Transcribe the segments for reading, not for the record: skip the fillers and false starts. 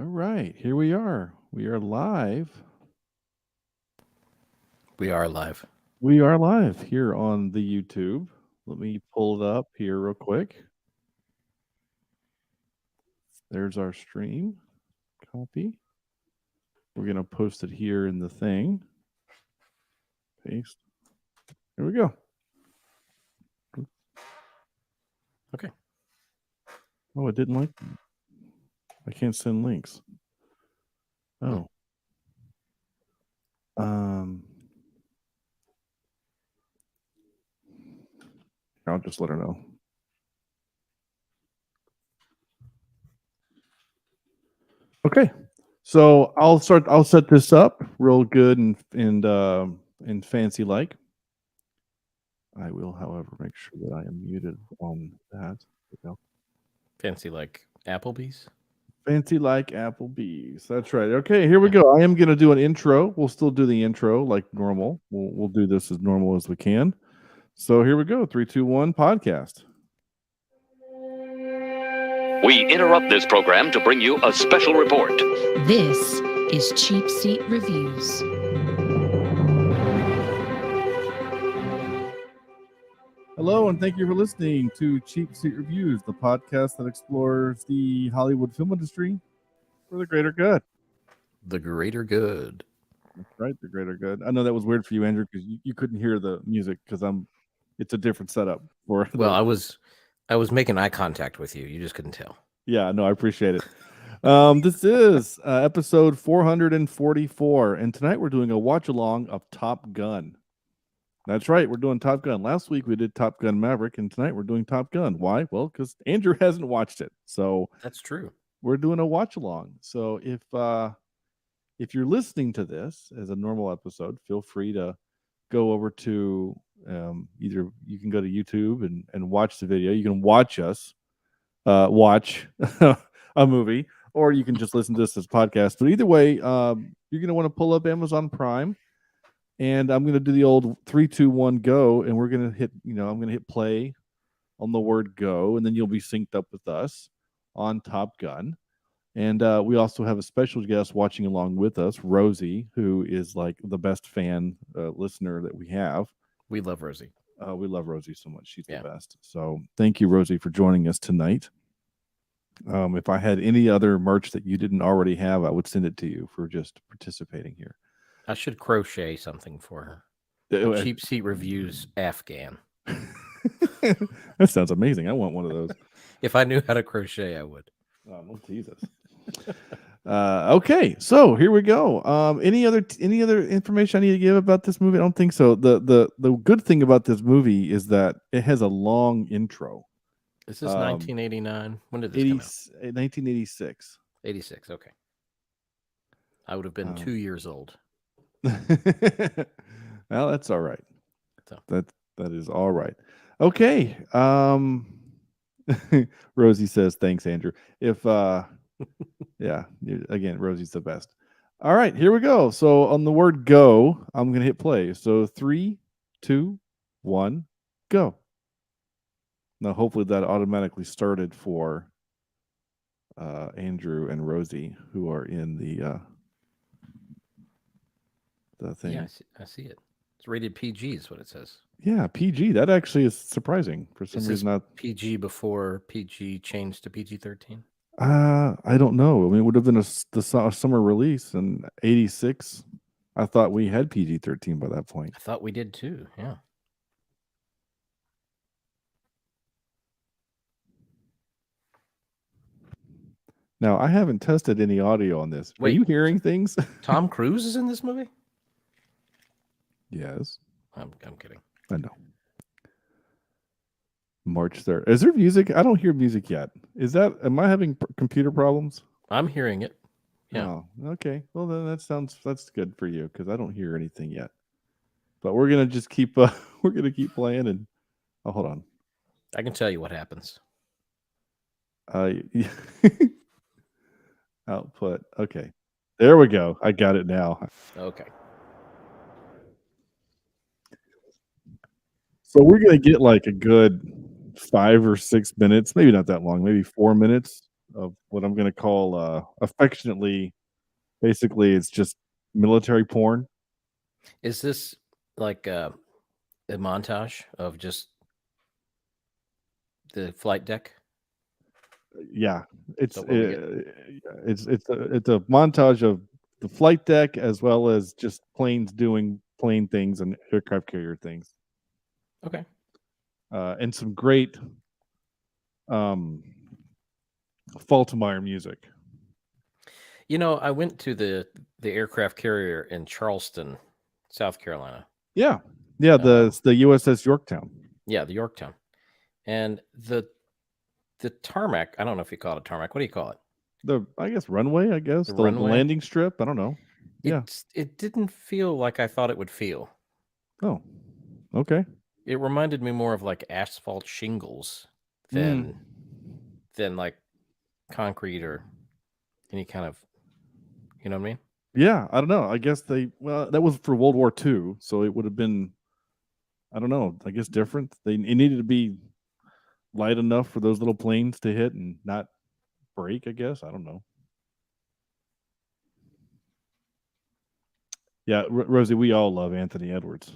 All right, here we are. We are live. We are live. We are live here on the YouTube. Let me pull it up here real quick. There's our stream. Copy. We're going to post it here in the thing. Paste. Here we go. Okay. Oh, it didn't like that. I can't send links. Oh. I'll just let her know. Okay. So I'll set this up real good and fancy like. I will, however, make sure that I am muted on that. There we go. Fancy like Applebee's. Fancy like Applebee's. That's right. Okay, here we go. I am going to do an intro. We'll still do the intro like normal. We'll do this as normal as we can. So here we go. 3, 2, 1 podcast. We interrupt this program to bring you a special report. This is Cheap Seat Reviews. Hello, and thank you for listening to Cheap Seat Reviews, the podcast that explores the Hollywood film industry for the greater good. The greater good. That's right, the greater good. I know that was weird for you, Andrew, because you couldn't hear the music because it's a different setup for. Well, I was making eye contact with you. You just couldn't tell. Yeah, no, I appreciate it. This is episode 444, and tonight we're doing a watch along of Top Gun. That's right, we're doing Top Gun. Last week we did Top Gun Maverick, and tonight we're doing Top Gun. Why? Well, because Andrew hasn't watched it, so that's true. We're doing a watch along. So if you're listening to this as a normal episode, feel free to go over to either you can go to YouTube and watch the video. You can watch us watch a movie, or you can just listen to this as a podcast. But either way, you're going to want to pull up Amazon Prime. And I'm going to do the old 3, 2, 1, go. And we're going to hit, I'm going to hit play on the word go. And then you'll be synced up with us on Top Gun. And we also have a special guest watching along with us, Rosie, who is like the best fan listener that we have. We love Rosie. We love Rosie so much. She's the best. So thank you, Rosie, for joining us tonight. If I had any other merch that you didn't already have, I would send it to you for just participating here. I should crochet something for her. Cheap Seat Reviews Afghan. That sounds amazing. I want one of those. If I knew how to crochet, I would. Oh, well, Jesus. Okay, so here we go. Any other information I need to give about this movie? I don't think so. The good thing about this movie is that it has a long intro. Is this 1989? When did this come out? 1986. 86. Okay. I would have been 2 years old. Well, that's all right. So. That is all right. Okay. Rosie says, "Thanks, Andrew." If yeah, again, Rosie's the best. All right, here we go. So on the word go, I'm gonna hit play. So 3, 2, 1, go. Now, hopefully that automatically started for Andrew and Rosie, who are in the thing. Yeah, I see it. It's rated PG, is what it says. Yeah, PG. That actually is surprising for some reason. Not PG before PG changed to PG-13. I don't know. I mean, it would have been the summer release in '86. I thought we had PG-13 by that point. I thought we did too. Yeah. Now, I haven't tested any audio on this. Wait, are you hearing things? Tom Cruise is in this movie? Yes. I'm kidding. I know. March 3rd. Is there music? I don't hear music yet. Am I having computer problems? I'm hearing it. Yeah. Oh, okay. Well, then that's good for you because I don't hear anything yet. But we're going to just keep playing and hold on. I can tell you what happens. Output. Okay. There we go. I got it now. Okay. So we're going to get like a good 5 or 6 minutes, maybe not that long, maybe 4 minutes of what I'm going to call affectionately. Basically, it's just military porn. Is this like a montage of just the flight deck? Yeah, it's So what we get? it's a montage of the flight deck as well as just planes doing plane things and aircraft carrier things, Okay. and some great um, Faltermeyer music. You know, I went to the aircraft carrier in Charleston, South Carolina. Yeah, it's the USS Yorktown. Yeah, the Yorktown, and the tarmac. I don't know if you call it a tarmac. What do you call it? I guess runway. I guess the runway? landing strip. I don't know. Yeah. It didn't feel like I thought it would feel. Oh, okay. It reminded me more of like asphalt shingles than like concrete or any kind of, you know what I mean? Yeah, I don't know. I guess that was for World War II, so it would have been, I don't know, I guess different. It needed to be light enough for those little planes to hit and not break, I guess. I don't know. Yeah, Rosie, we all love Anthony Edwards.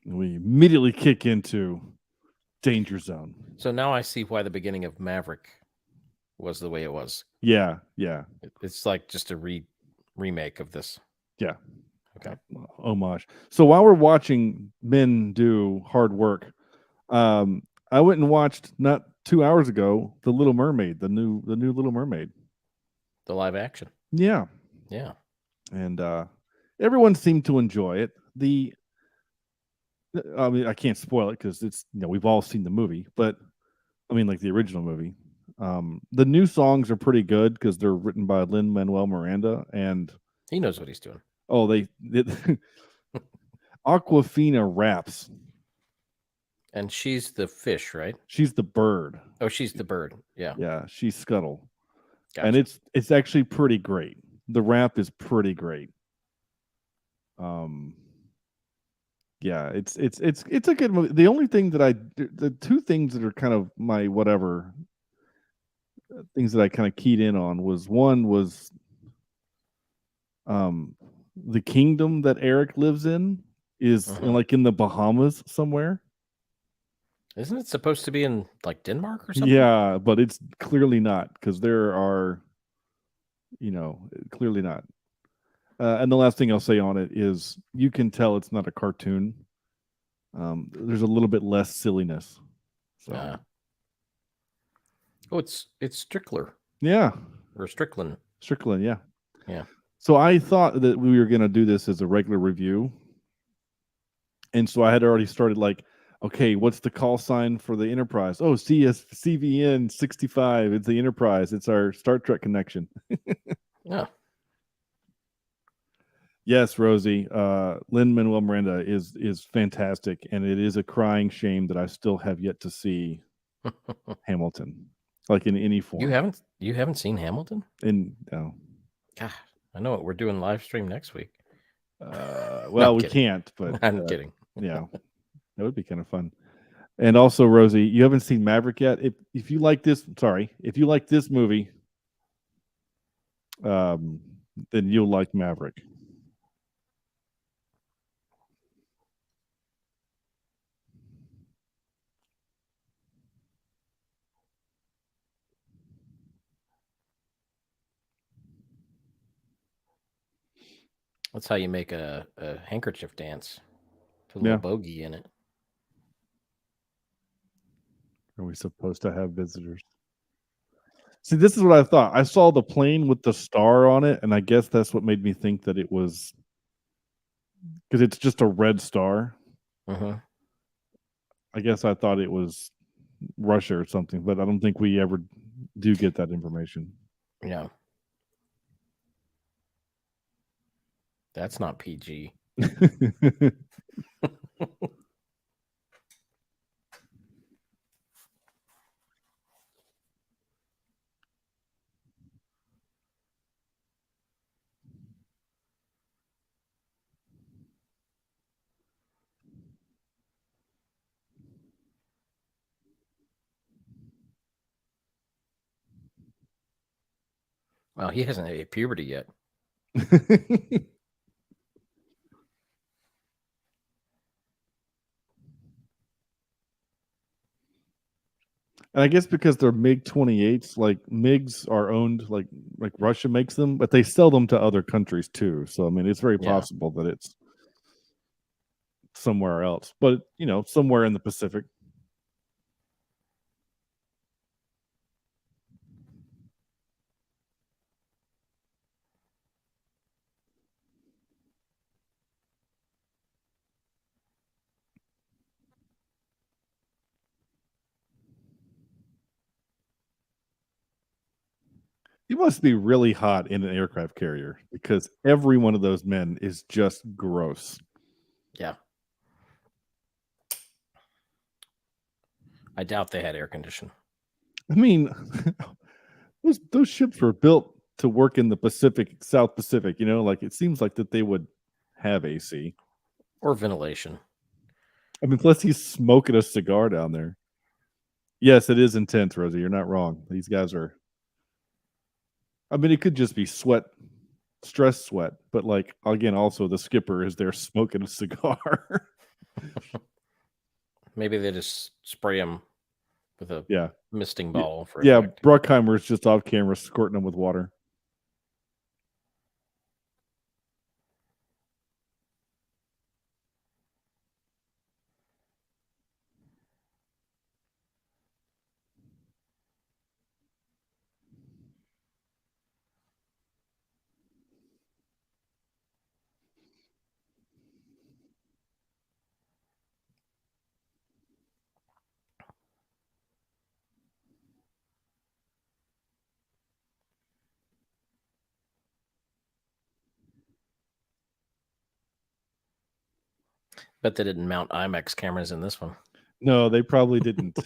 And we immediately kick into Danger Zone. So now I see why the beginning of Maverick was the way it was. Yeah. It's like just a remake of this. Yeah. Okay. Homage. So while we're watching men do hard work, I went and watched not 2 hours ago The Little Mermaid, the new Little Mermaid. The live action. Yeah. And everyone seemed to enjoy it. I mean, I can't spoil it because it's we've all seen the movie, but I mean, like the original movie. The new songs are pretty good because they're written by Lin-Manuel Miranda, and he knows what he's doing. Oh, they Aquafina raps, and she's the fish, right? She's the bird. Oh, she's the bird. Yeah, she's Scuttle, Gotcha. and it's actually pretty great. The rap is pretty great. Yeah, it's a good movie. The only thing that the two things that are kind of my whatever things that I kind of keyed in on was one was the kingdom that Eric lives in is like in the Bahamas somewhere. Isn't it supposed to be in like Denmark or something? Yeah, but it's clearly not because there are, clearly not. And the last thing I'll say on it is you can tell it's not a cartoon. There's a little bit less silliness. So. Oh, it's Strickler. Yeah. Or Strickland. Strickland, yeah. Yeah. So I thought that we were going to do this as a regular review. And so I had already started like, okay, what's the call sign for the Enterprise? Oh, CVN 65. It's the Enterprise. It's our Star Trek connection. Yeah. Yes, Rosie. Lin-Manuel Miranda is fantastic, and it is a crying shame that I still have yet to see Hamilton, like in any form. You haven't seen Hamilton? No. God, I know it. We're doing live stream next week. Well, we can't, but I'm kidding. Yeah, that would be kind of fun. And also, Rosie, you haven't seen Maverick yet. If you like this, if you like this movie, then you'll like Maverick. That's how you make a handkerchief dance. Put a little bogey in it. Are we supposed to have visitors? See, this is what I thought. I saw the plane with the star on it, and I guess that's what made me think that it was because it's just a red star. I guess I thought it was Russia or something, but I don't think we ever do get that information. Yeah. That's not PG. Well, he hasn't hit puberty yet. And I guess because they're MiG-28s, like MiGs are owned, like Russia makes them, but they sell them to other countries too. So I mean, it's very Yeah. possible that it's somewhere else, but somewhere in the Pacific. You must be really hot in an aircraft carrier because every one of those men is just gross. Yeah. I doubt they had air conditioning. I mean, those ships were built to work in the Pacific, South Pacific. Like it seems like that they would have AC or ventilation. I mean, plus he's smoking a cigar down there. Yes, it is intense, Rosie. You're not wrong. These guys are. I mean, it could just be sweat, stress sweat, but like again, also the skipper is there smoking a cigar. Maybe they just spray him with a misting bottle for effect. Bruckheimer's just off camera squirting them with water. Bet they didn't mount IMAX cameras in this one. No, they probably didn't.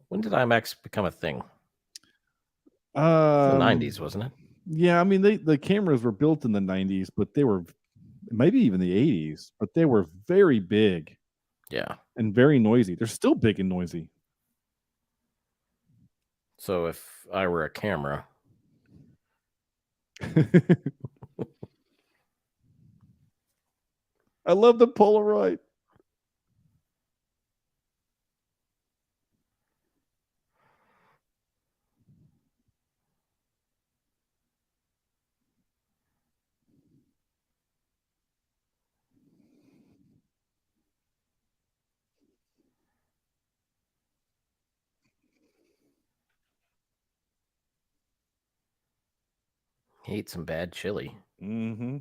When did IMAX become a thing? The 90s, wasn't it? Yeah, I mean the cameras were built in the 90s, but they were maybe even the 80s, but they were very big. Yeah. And very noisy. They're still big and noisy. So if I were a camera. I love the Polaroid. He ate some bad chili. Mm-hmm.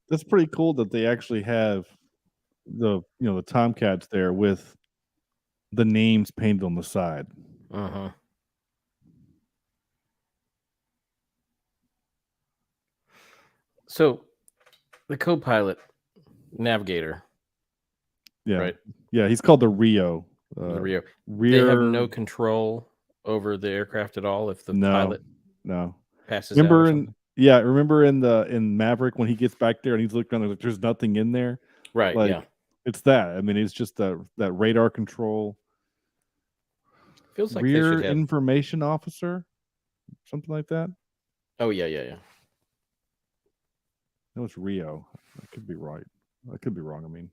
That's pretty cool that they actually have the Tomcats there with the names painted on the side. Uh-huh. So the co-pilot navigator. Yeah. Right. Yeah, he's called the Rio. The Rio. Rear... They have no control over the aircraft at all if the pilot passes out or something. Remember in Maverick when he gets back there and he's looking around, like there's nothing in there. Right. Like, yeah. It's that. I mean, it's just that radar control. Feels like rear they should have information officer, something like that. Oh yeah. No, it's Rio. I could be right. I could be wrong. I mean.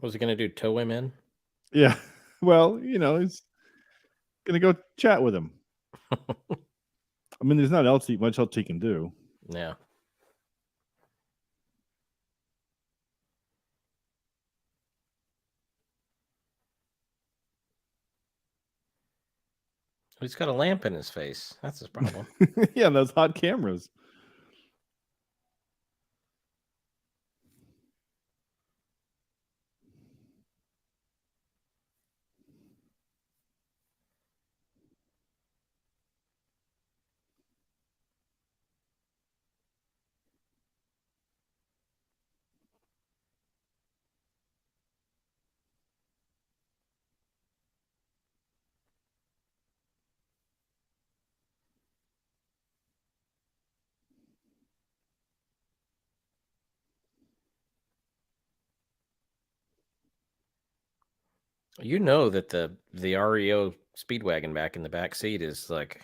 Was he going to do tow him in? Yeah. Well, he's going to go chat with him. I mean, there's not much else he can do. Yeah. He's got a lamp in his face. That's his problem. Yeah, those hot cameras. You know that the REO Speedwagon back in the back seat is like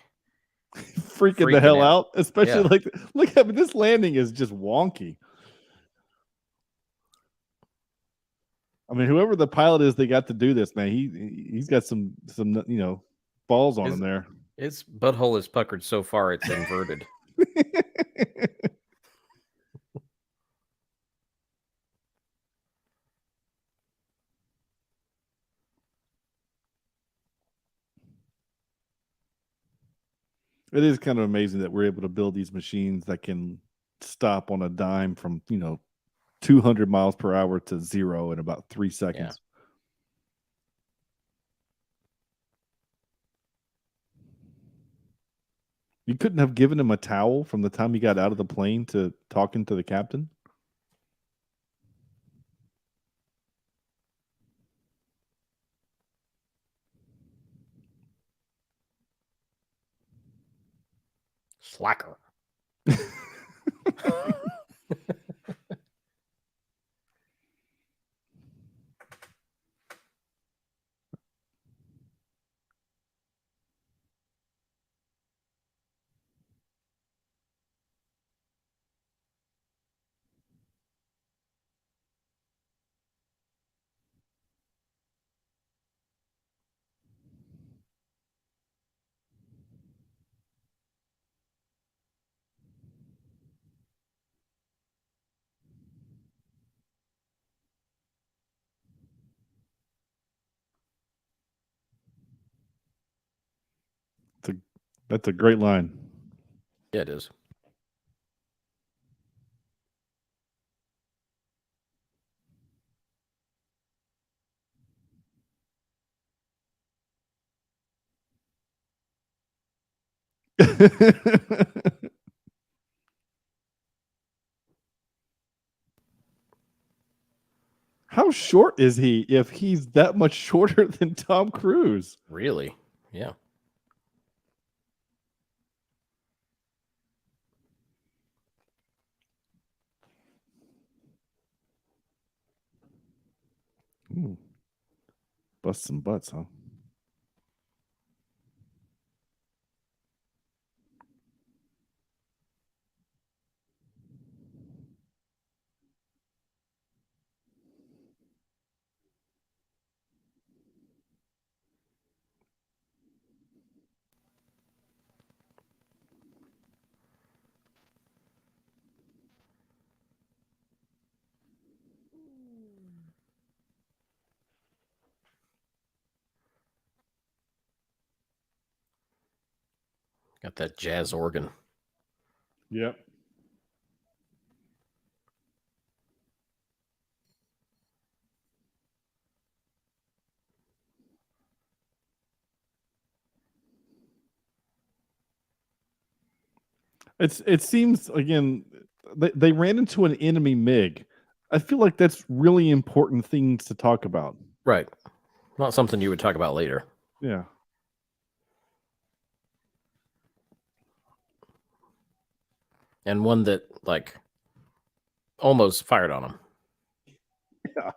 freaking the hell out. Especially Yeah. like, look, I mean, this landing is just wonky. I mean, whoever the pilot is, they got to do this, man. He's got some balls on him there. His butthole is puckered so far it's inverted. It is kind of amazing that we're able to build these machines that can stop on a dime from 200 miles per hour to 0 in about 3 seconds. You couldn't have given him a towel from the time he got out of the plane to talking to the captain? Slacker. That's a great line. Yeah, it is. How short is he if he's that much shorter than Tom Cruise? Really? Yeah. Ooh. Bust some butts, huh? Got that jazz organ. Yep. It seems again they ran into an enemy MiG. I feel like that's really important things to talk about. Right. Not something you would talk about later. Yeah. And one that like almost fired on him. Yeah.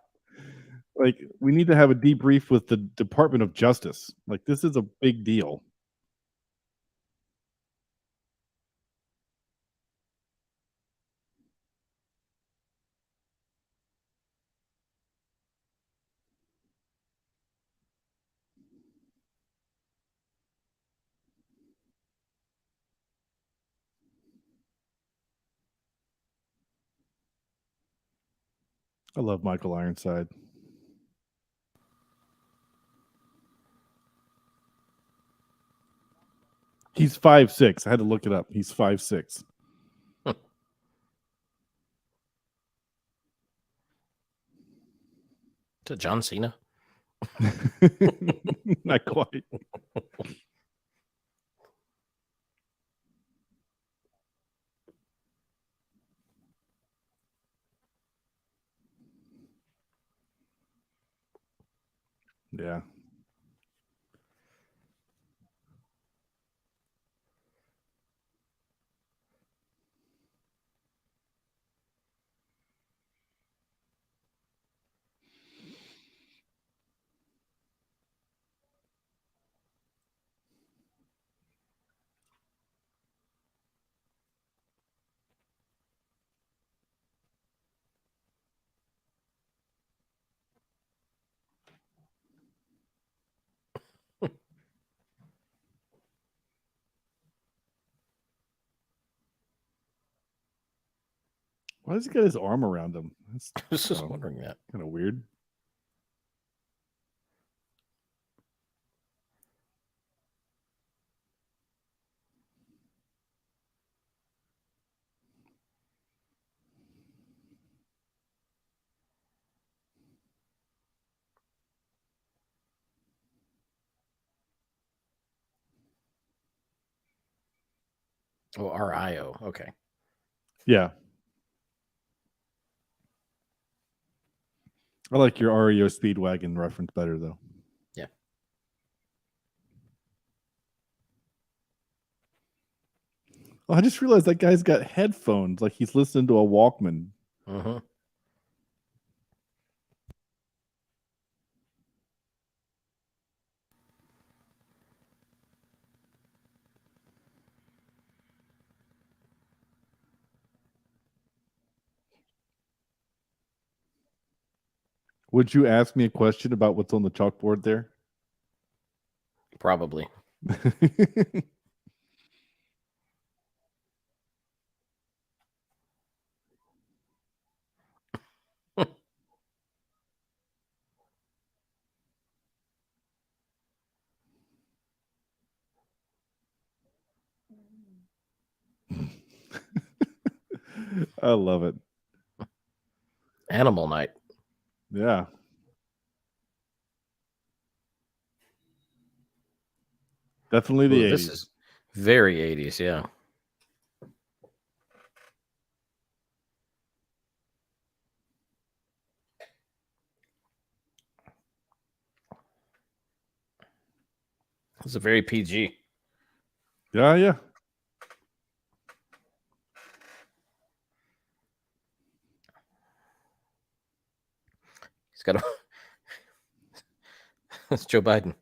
Like we need to have a debrief with the Department of Justice. Like this is a big deal. I love Michael Ironside. He's 5'6". I had to look it up. He's 5'6". To John Cena. Not quite. Yeah. Why does he got his arm around him? That's I was just wondering that. kind of weird. Oh, RIO. Okay. Yeah. I like your REO Speedwagon reference better, though. Yeah. Oh, I just realized that guy's got headphones, like he's listening to a Walkman. Mm-hmm. Would you ask me a question about what's on the chalkboard there? Probably. I love it. Animal Night. Yeah. Definitely the Ooh, 80s. this is very 80s, yeah. It's a very PG. Yeah, yeah. He's got a. It's Joe Biden.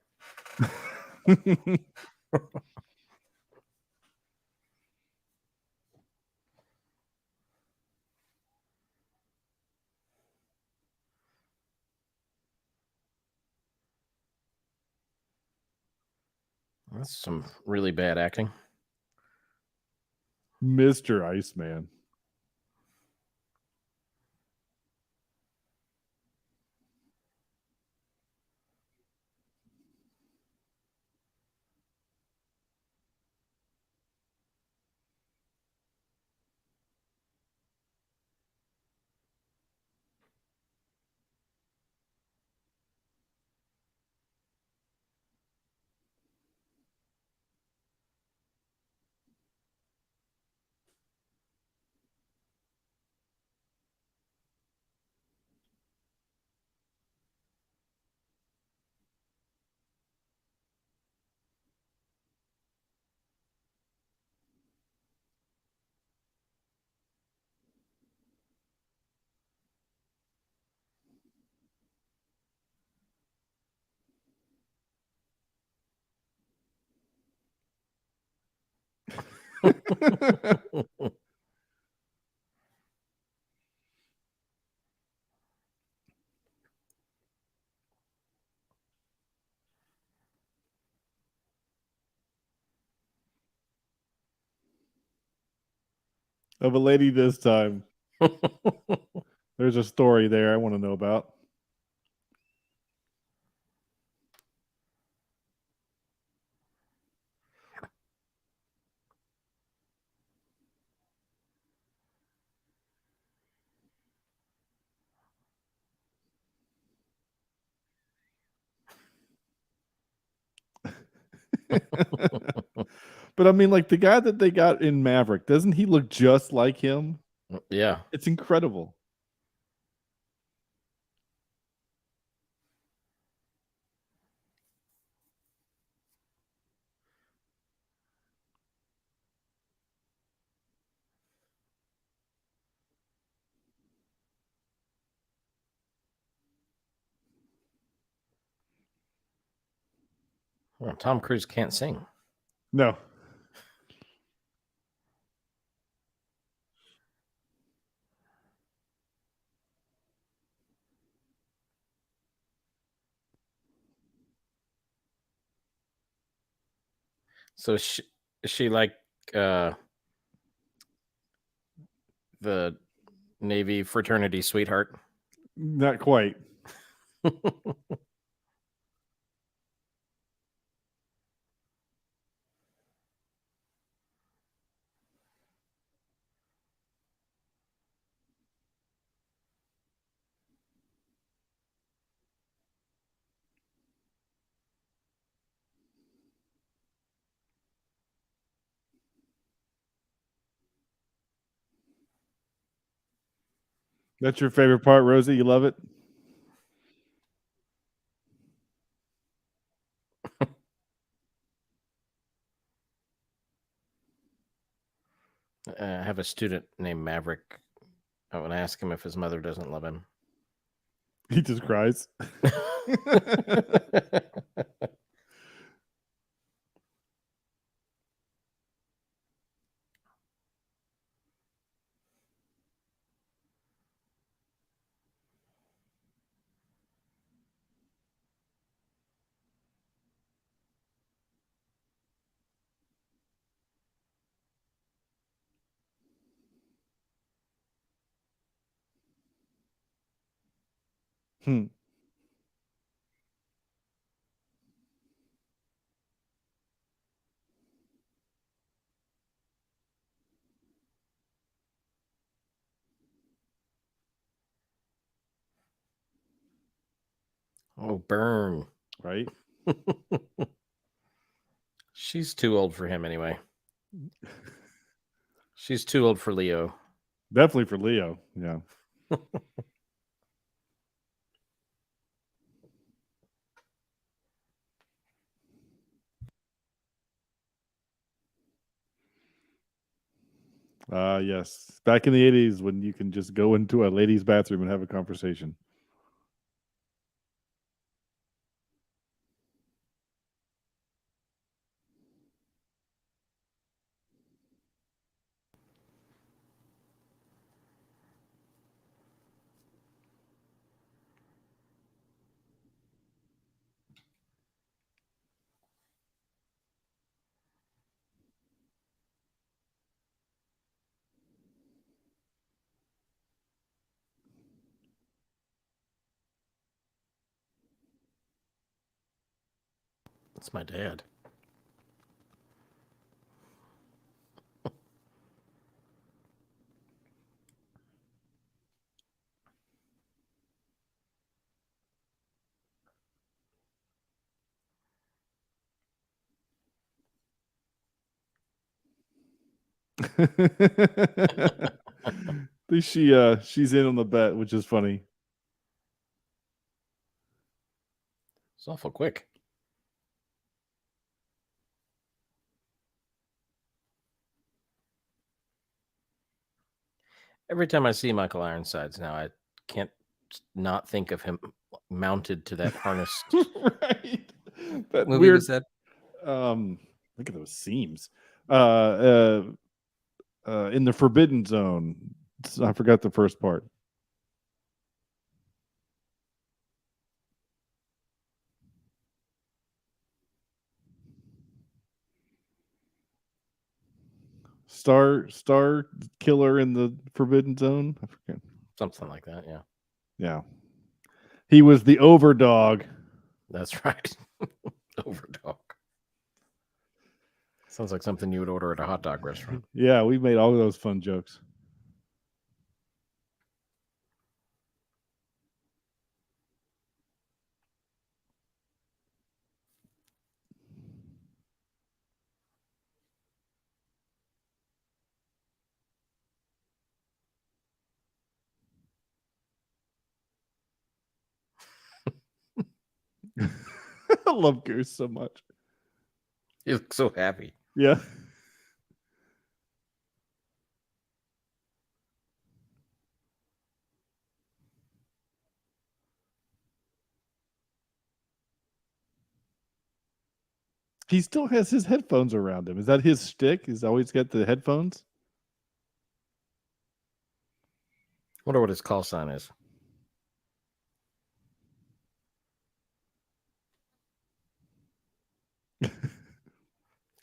That's some really bad acting. Mr. Iceman. Of a lady this time. There's a story there I want to know about. But I mean, like the guy that they got in Maverick, doesn't he look just like him? Yeah. It's incredible. Well, Tom Cruise can't sing. No. So is she like the Navy fraternity sweetheart? Not quite. That's your favorite part, Rosie? You love it? I have a student named Maverick. I want to ask him if his mother doesn't love him. He just cries. Hmm. Oh, burn. Right? She's too old for him anyway. She's too old for Leo. Definitely for Leo. Yeah. Yes. Back in the 80s when you can just go into a lady's bathroom and have a conversation. That's my dad. At least she's in on the bet, which is funny. It's awful quick. Every time I see Michael Ironsides now, I can't not think of him mounted to that harness. Right. That Movie weird was that? look at those seams. In the Forbidden Zone. I forgot the first part. Star Killer in the Forbidden Zone. I forget. Something like that, yeah. Yeah. He was the overdog. That's right. Overdog. Sounds like something you would order at a hot dog restaurant. Yeah, we made all of those fun jokes. I love Goose so much. You look so happy. Yeah. He still has his headphones around him. Is that his shtick? He's always got the headphones? Wonder what his call sign is.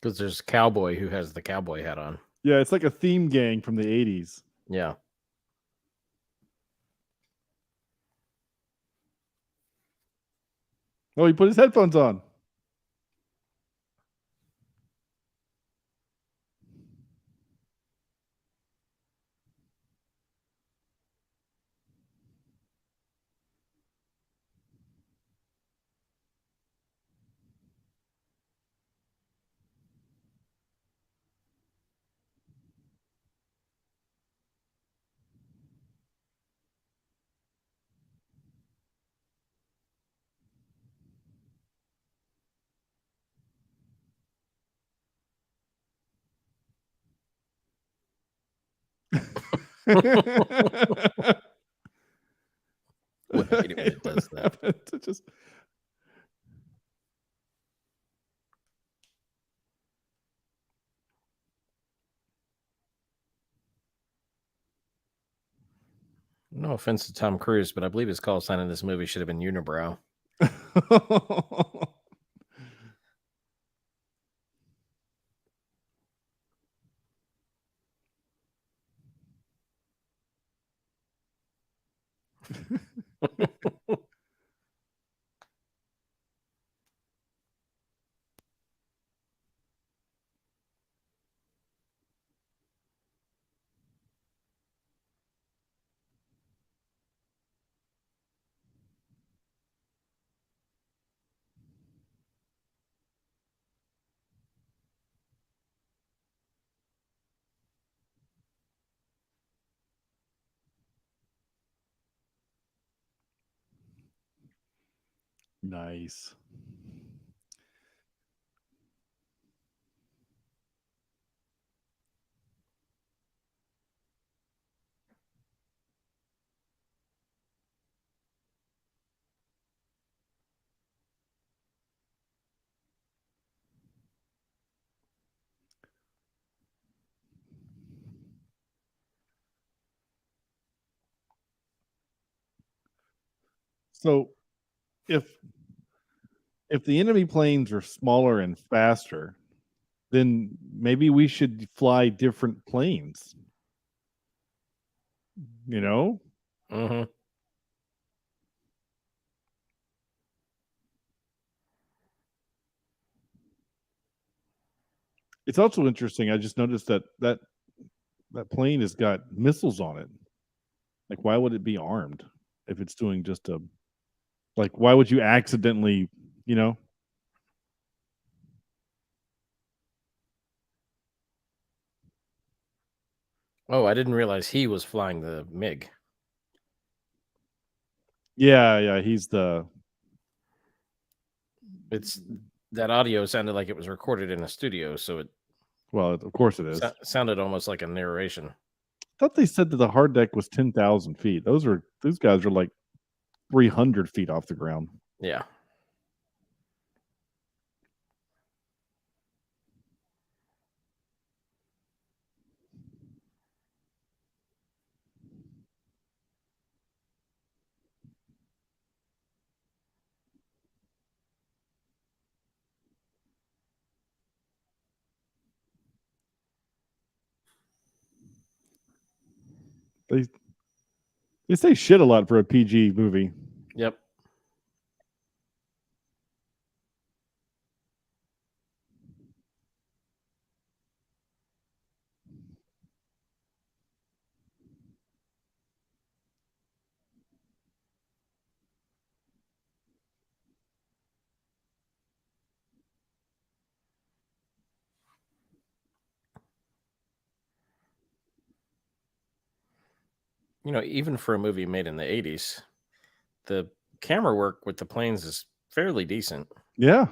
Because there's a cowboy who has the cowboy hat on. Yeah, it's like a theme gang from the 80s. Yeah. Oh, he put his headphones on. Well, I hate it when it does that. It just No offense to Tom Cruise, but I believe his call sign in this movie should have been Unibrow. Nice. So if the enemy planes are smaller and faster, then maybe we should fly different planes. You know? Mm-hmm. It's also interesting. I just noticed that plane has got missiles on it. Like, why would it be armed if it's doing just a like? Why would you accidentally, you know? Oh, I didn't realize he was flying the MiG. Yeah, he's the. It's that audio sounded like it was recorded in a studio, so it Well, of course it is. sounded almost like a narration. I thought they said that the hard deck was 10,000 feet. Those guys are like 300 feet off the ground. Yeah. They They say shit a lot for a PG movie. Yep. You know, even for a movie made in the 80s, the camera work with the planes is fairly decent. Yeah.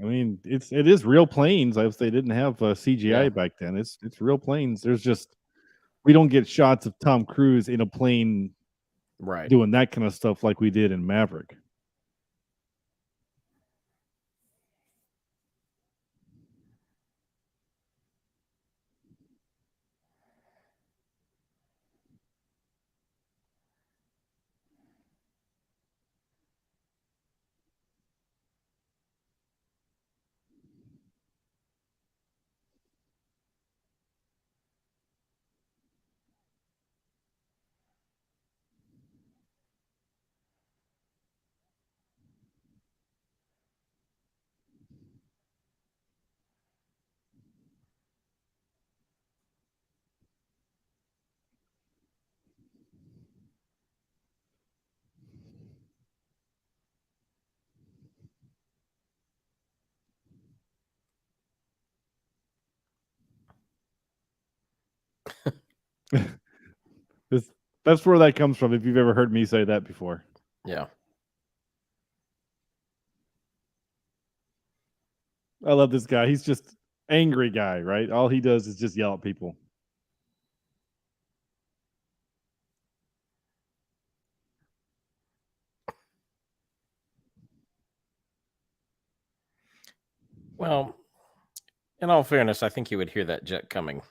I mean, it is real planes. They didn't have CGI Yeah. back then. It's real planes. There's just we don't get shots of Tom Cruise in a plane Right. doing that kind of stuff like we did in Maverick. That's where that comes from. If you've ever heard me say that before. Yeah. I love this guy. He's just angry guy, right? All he does is just yell at people. Well, in all fairness, I think you would hear that jet coming.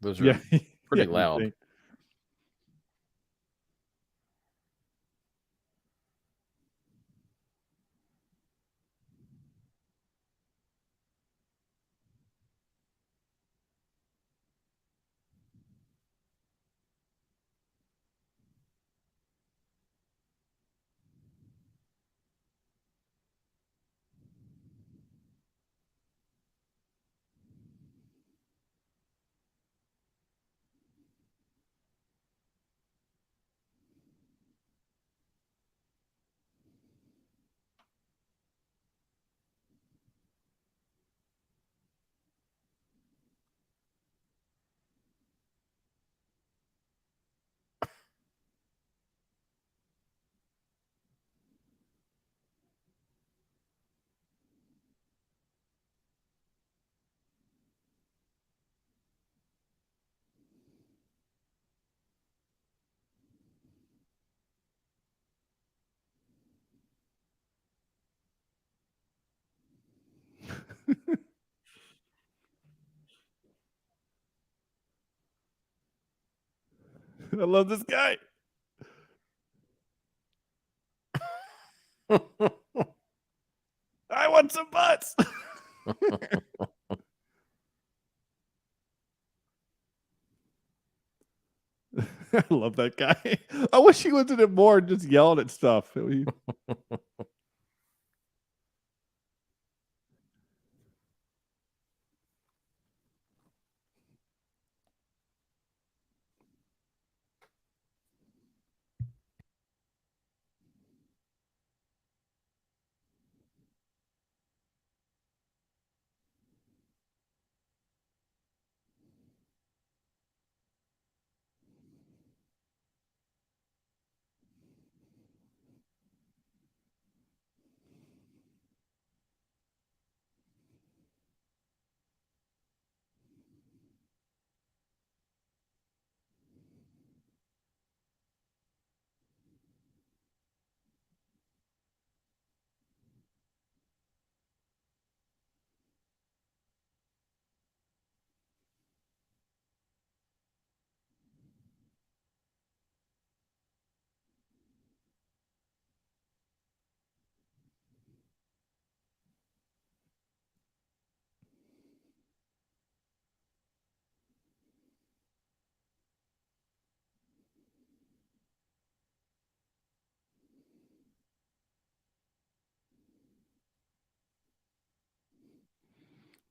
Those are Yeah. pretty Yeah, you loud. think. I love this guy. I want some butts. I love that guy. I wish he was in it more, just yelling at stuff.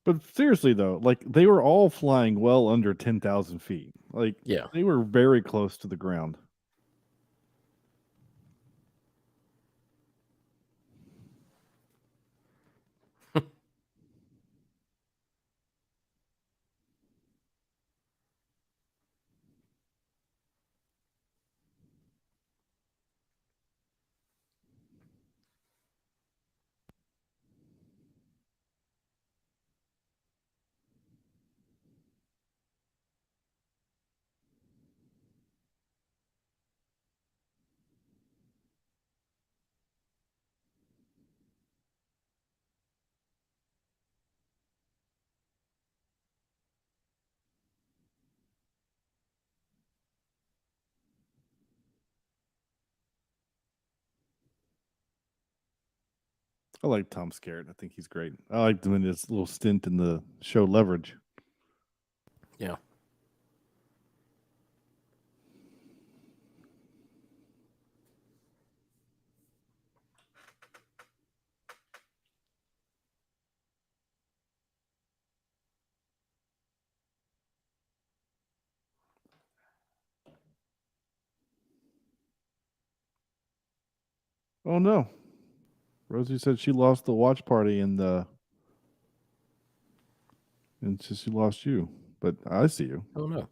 But seriously though, like they were all flying well under 10,000 feet. Like Yeah. they were very close to the ground. I like Tom Skerritt. I think he's great. I liked him in his little stint in the show Leverage. Yeah. Oh no. Rosie said she lost the watch party and she lost you. But I see you. Oh no.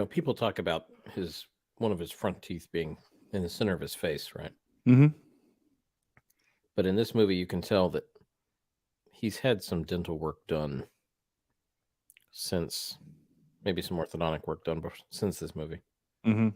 People talk about one of his front teeth being in the center of his face, right? Mm-hmm. But in this movie, you can tell that he's had some dental work done since, maybe some orthodontic work done since this movie. Mm-hmm.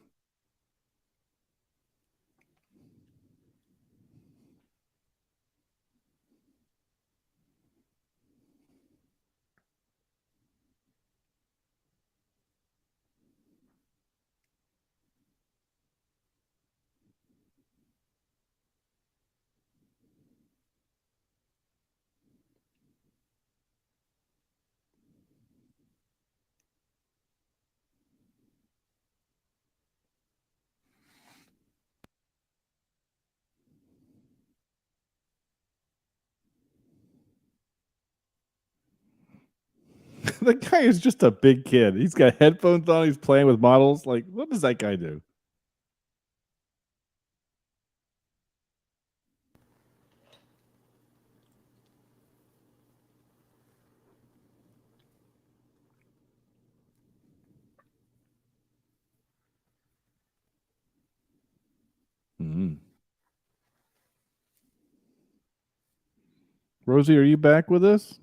The guy is just a big kid. He's got headphones on. He's playing with models. Like, what does that guy do? Mm. Rosie, are you back with us?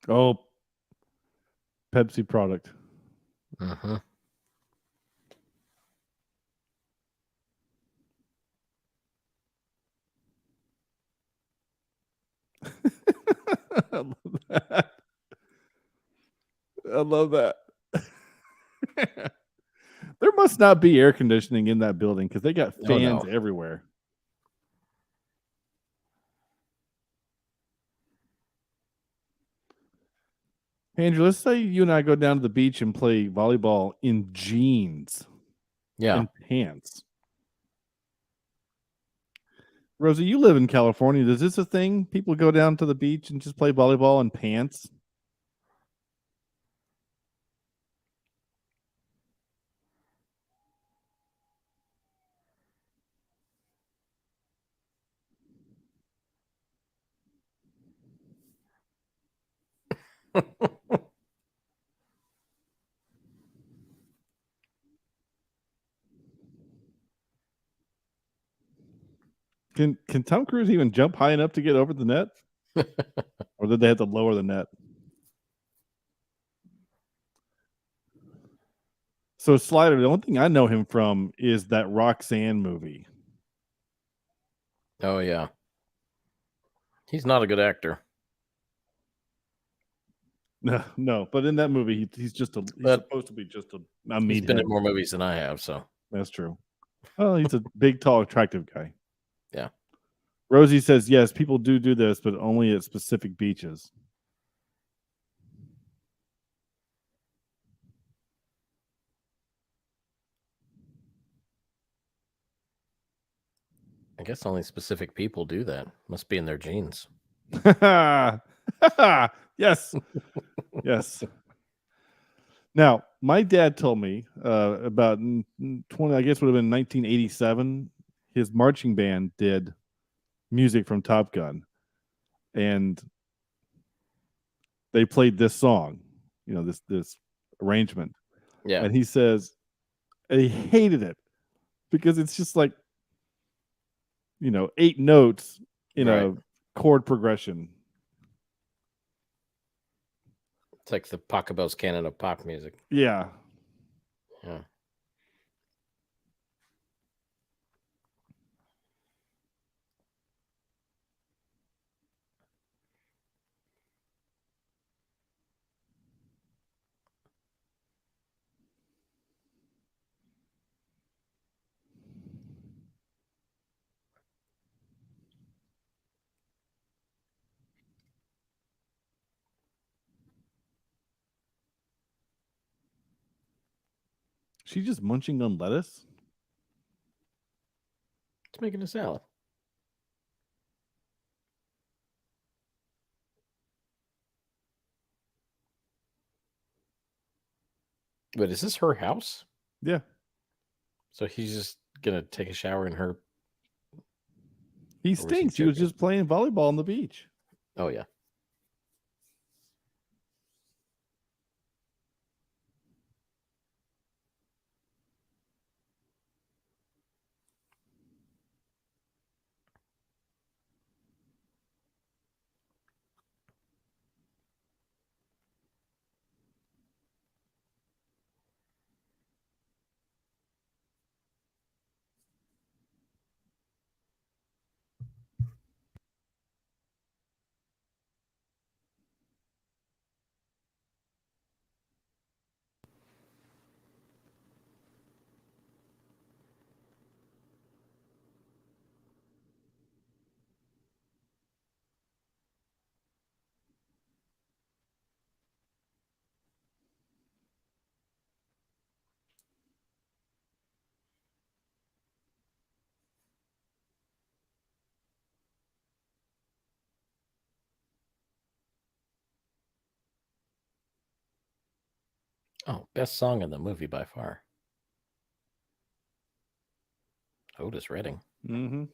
Oh, Pepsi product. Uh-huh. I love that. I love that. There must not be air conditioning in that building because they got Oh, fans no. everywhere. Hey, Andrew, let's say you and I go down to the beach and play volleyball in jeans Yeah. and pants. Rosie, you live in California. Is this a thing? People go down to the beach and just play volleyball in pants? Can Tom Cruise even jump high enough to get over the net? Or did they have to lower the net? So Slider, the only thing I know him from is that Roxanne movie. Oh yeah. He's not a good actor. No, but in that movie, he's supposed to be just a He's been meathead. in more movies than I have, so That's true. Well, he's a big, tall, attractive guy. yeah. Rosie says, yes, people do this, but only at specific beaches. I guess only specific people do that. Must be in their genes. Yes. Yes. Now, my dad told me about 20, I guess would have been 1987. His marching band did music from Top Gun, and they played this song, this arrangement. Yeah. And he says he hated it because it's just like 8 notes in Right. a chord progression. It's like the Pachelbel's canon of pop music. Yeah. Yeah. She just munching on lettuce? It's making a salad. Wait, is this her house? Yeah. So he's just gonna take a shower in her. He he stinks. He was joking? just playing volleyball on the beach. Oh yeah. Oh, best song in the movie by far. Otis Redding. Mm-hmm.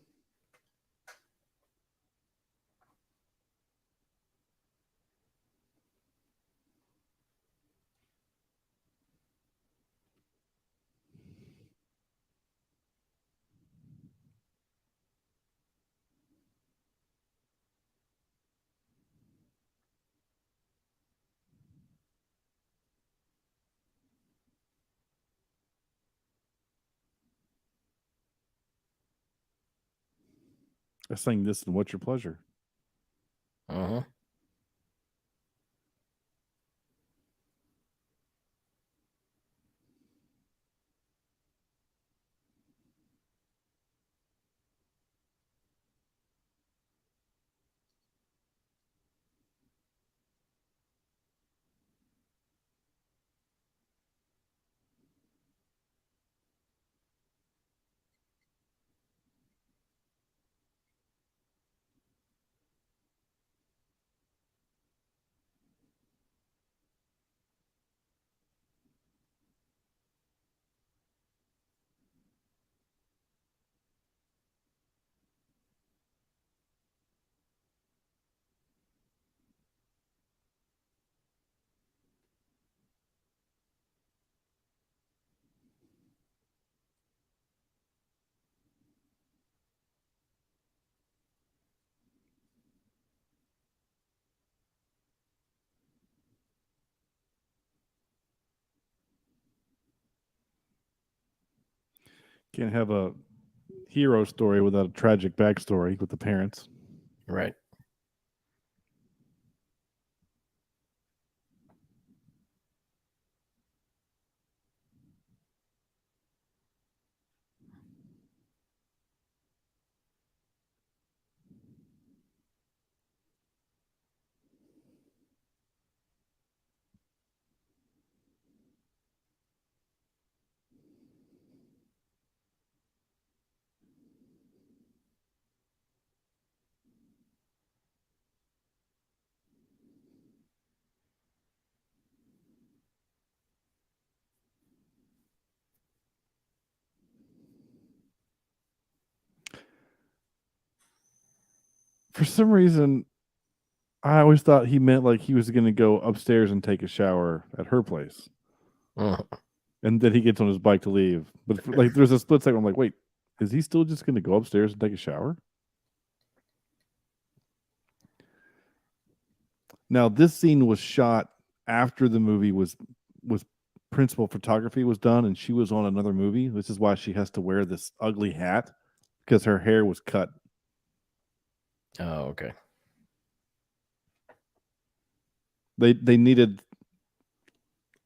I sang this in What's Your Pleasure? Uh-huh. Can't have a hero story without a tragic backstory with the parents. Right. For some reason, I always thought he meant like he was going to go upstairs and take a shower at her place, Mhm. and then he gets on his bike to leave. But like, there's a split second. I'm like, wait, is he still just going to go upstairs and take a shower? Now, this scene was shot after the movie was principal photography was done, and she was on another movie. This is why she has to wear this ugly hat because her hair was cut. Oh, okay. They needed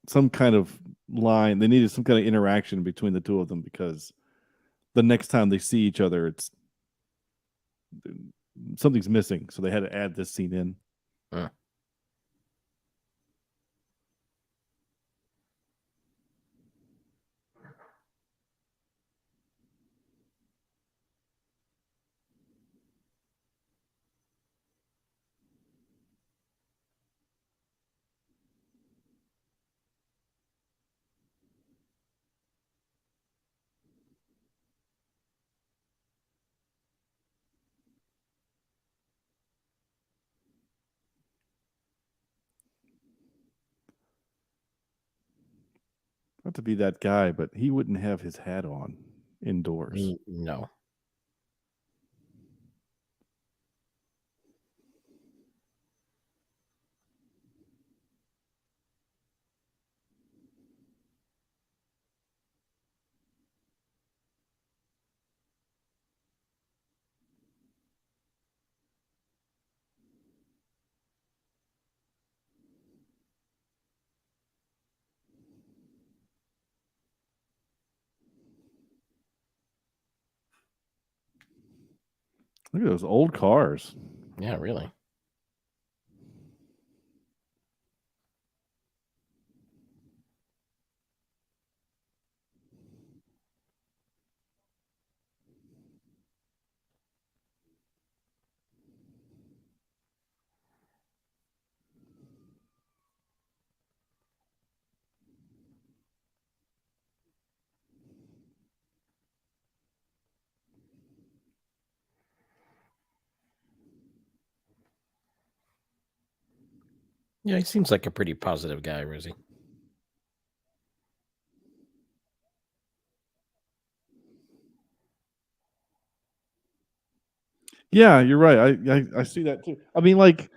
some kind of line. They needed some kind of interaction between the two of them because the next time they see each other, it's something's missing. So they had to add this scene in. Huh. Not to be that guy, but he wouldn't have his hat on indoors. No. Look at those old cars. Yeah, really. Yeah, he seems like a pretty positive guy, Rosie. Yeah, you're right. I see that too. I mean, like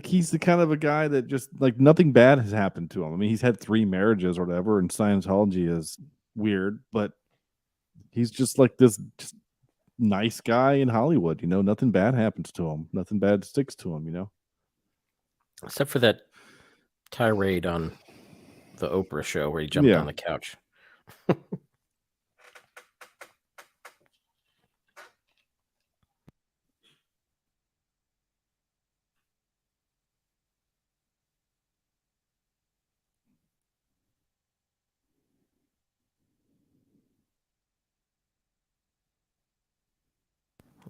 he's the kind of a guy that just like nothing bad has happened to him. I mean, he's had 3 marriages or whatever, and Scientology is weird, but he's just like this just nice guy in Hollywood. You know, nothing bad happens to him. Nothing bad sticks to him. You know. Except for that tirade on the Oprah show where he jumped Yeah. on the couch.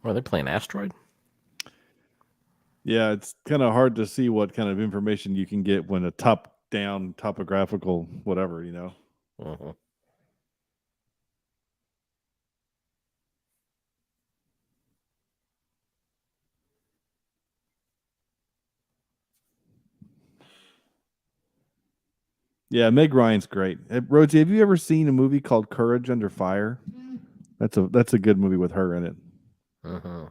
Well, they're playing Asteroid? Yeah, it's kind of hard to see what kind of information you can get when a top-down topographical whatever, you know. Uh-huh. Yeah, Meg Ryan's great. Rosie, have you ever seen a movie called Courage Under Fire? That's a good movie with her in it. Uh-huh.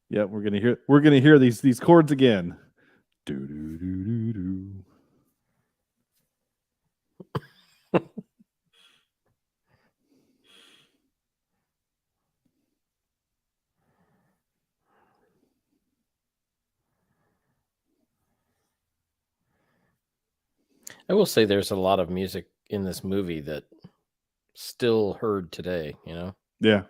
Yeah, we're gonna hear these chords again. Do do do do do. I will say there's a lot of music in this movie that still heard today, you know? Yeah.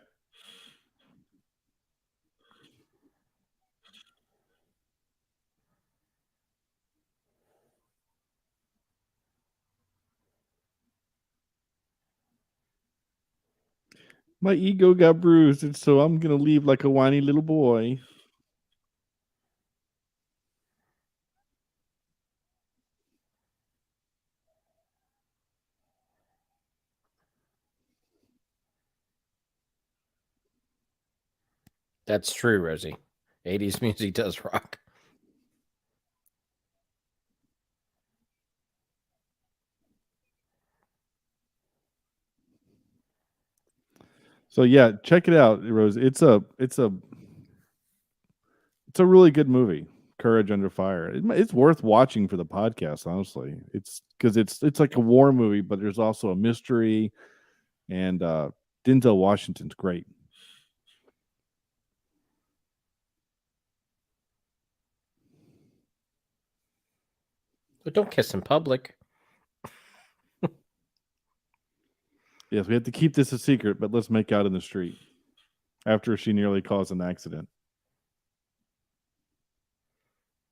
My ego got bruised, and so I'm gonna leave like a whiny little boy. That's true, Rosie. 80s music does rock. So yeah, check it out, Rose. It's a really good movie. Courage Under Fire. It's worth watching for the podcast, honestly. It's because it's like a war movie, but there's also a mystery, and Denzel Washington's great. But don't kiss in public. Yes, we have to keep this a secret, but let's make out in the street after she nearly caused an accident.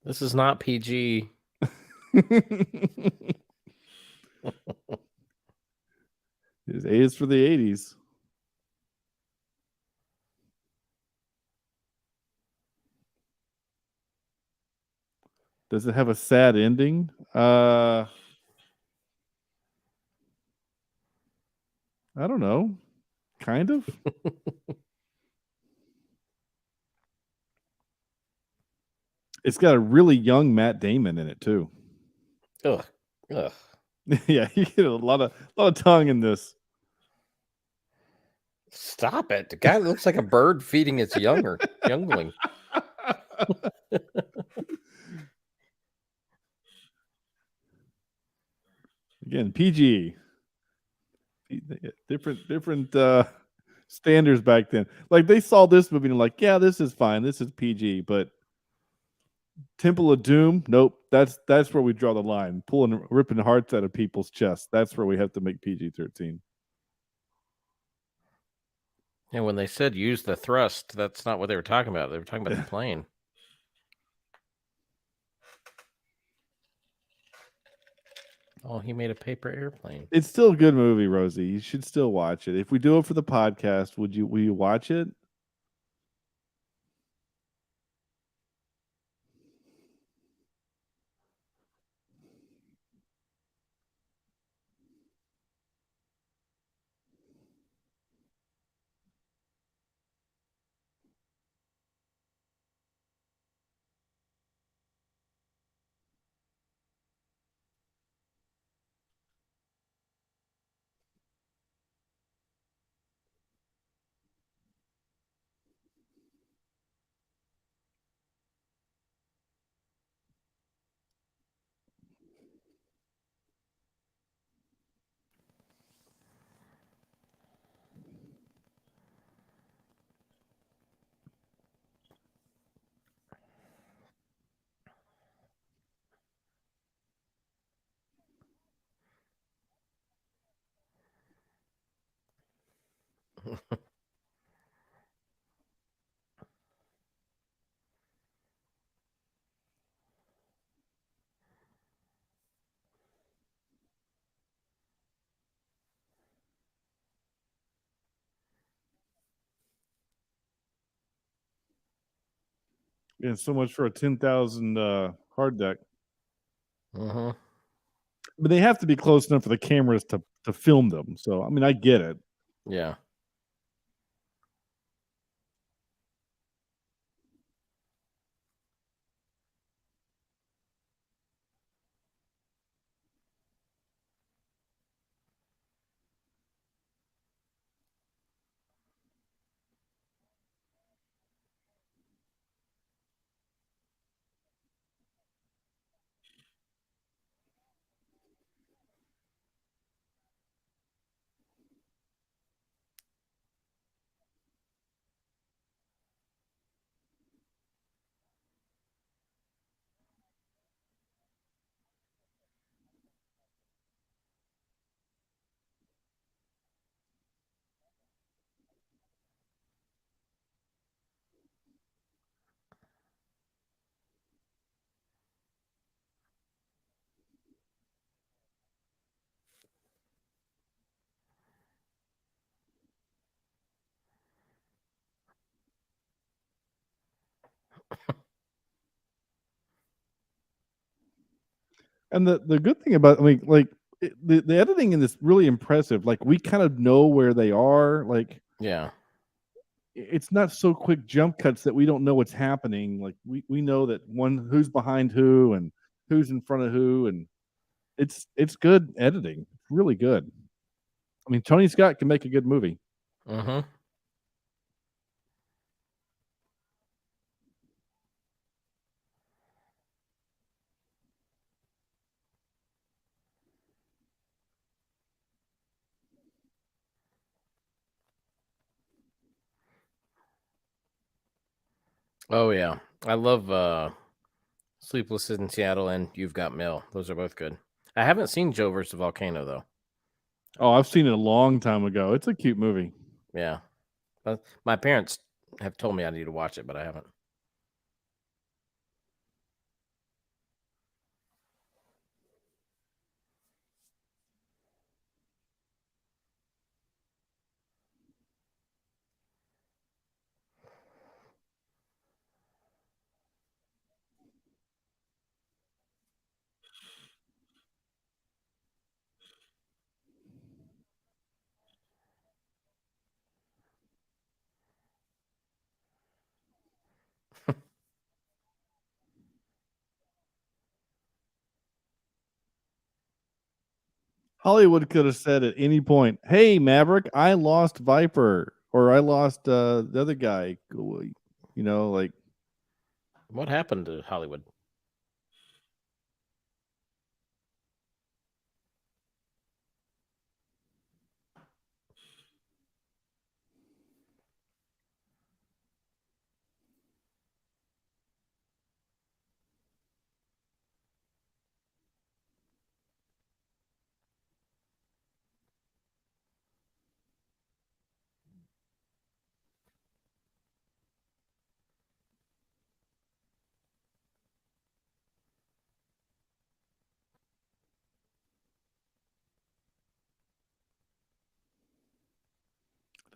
This is not PG. A is for the 80s. Does it have a sad ending? I don't know. Kind of. It's got a really young Matt Damon in it too. Ugh. Ugh. Yeah, you get a lot of tongue in this. Stop it. The guy looks like a bird feeding its youngling. Again, PG. Different standards back then. Like they saw this movie and like, yeah, this is fine. This is PG, but Temple of Doom, nope. That's where we draw the line. Ripping hearts out of people's chests. That's where we have to make PG-13. And when they said use the thrust, that's not what they were talking about. They were talking about the plane. Oh, he made a paper airplane. It's still a good movie, Rosie. You should still watch it. If we do it for the podcast, will you watch it? Yeah, so much for a 10,000 hard deck. Mm-hmm. But they have to be close enough for the cameras to film them. So I mean, I get it. Yeah. And the good thing about, I mean, like the editing in this really impressive. Like we kind of know where they are. Like Yeah. it's not so quick jump cuts that we don't know what's happening. Like we know that who's behind who and who's in front of who, and it's good editing. It's really good. I mean, Tony Scott can make a good movie. Mm-hmm. Oh yeah. I love Sleepless in Seattle and You've Got Mail. Those are both good. I haven't seen Joe versus the Volcano though. Oh, I've seen it a long time ago. It's a cute movie. Yeah. But my parents have told me I need to watch it, but I haven't. Hollywood could have said at any point, "Hey, Maverick, I lost Viper, or I lost the other guy." You know, like What happened to Hollywood?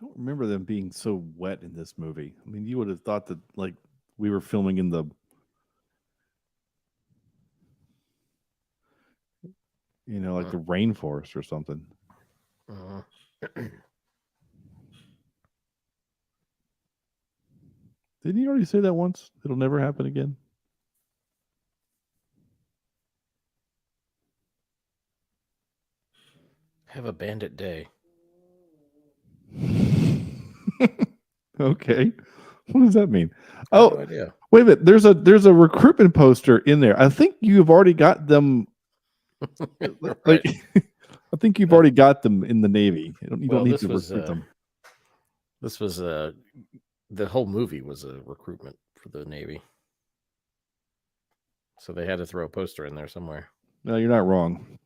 I don't remember them being so wet in this movie. I mean, you would have thought that like we were filming in the, like the rainforest or something. Uh, Didn't you already say that once? It'll never happen again. have a bandit day. Okay, what does that mean? I have no Oh, idea. wait a minute. There's a recruitment poster in there. I think you've already got them. Right. Like, I think you've already got them in the Navy. You don't Well, need this to was recruit them. the whole movie was a recruitment for the Navy. So they had to throw a poster in there somewhere. No, you're not wrong.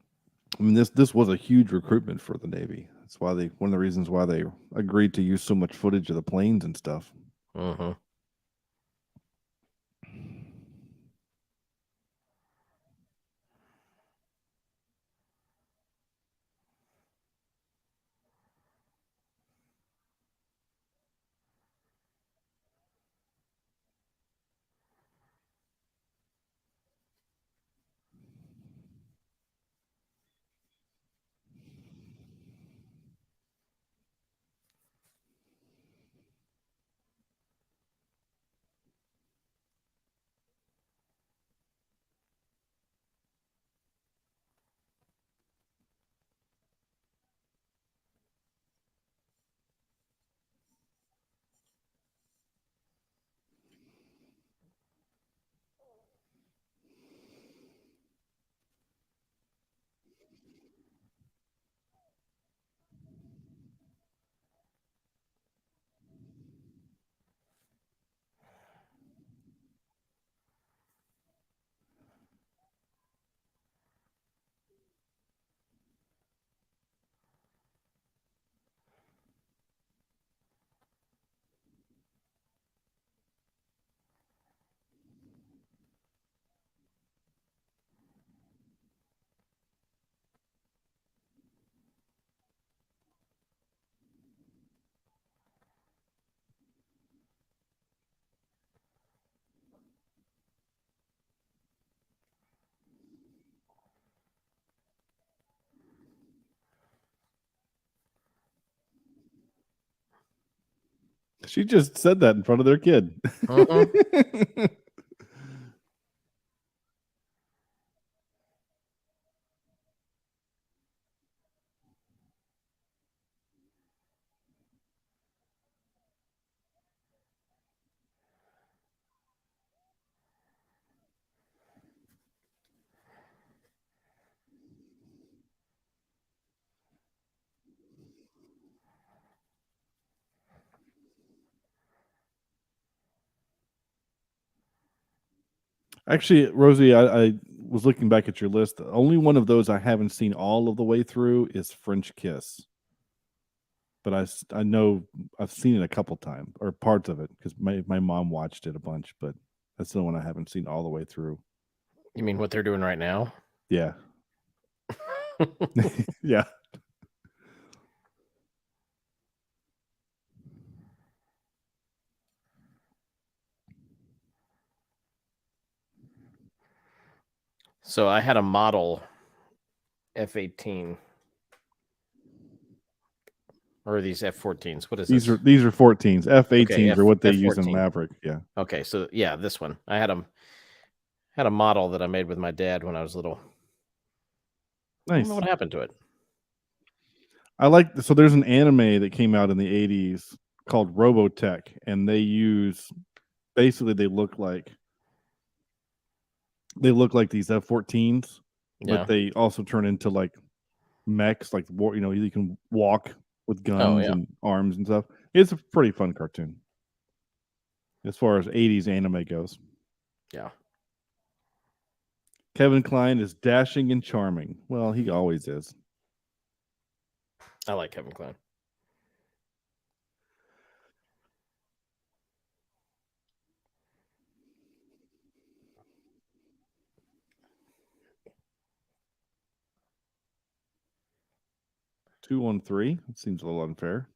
I mean, this was a huge recruitment for the Navy. That's why one of the reasons why they agreed to use so much footage of the planes and stuff. Mm-hmm. She just said that in front of their kid. Mhm. Actually, Rosie, I was looking back at your list. The only one of those I haven't seen all of the way through is French Kiss. But I know I've seen it a couple times, or parts of it, because my mom watched it a bunch, but that's the one I haven't seen all the way through. You mean what they're doing right now? Yeah. Yeah. So I had a model F-18. Or are these F-14s? What is These this? are 14s. F-18s are what they use in F-14. Maverick. Yeah. Okay, so yeah, this one. I had a model that I made with my dad when I was little. I don't Nice. know what happened to it. I like so there's an anime that came out in the 80s called Robotech, and they use basically they look like these F-14s, Yeah. but they also turn into like mechs, like war, you can walk with Oh, guns yeah. and arms and stuff. It's a pretty fun cartoon as far as 80s anime goes. Yeah. Kevin Kline is dashing and charming. Well, he always is. I like Kevin Kline. Two on three. It seems a little unfair.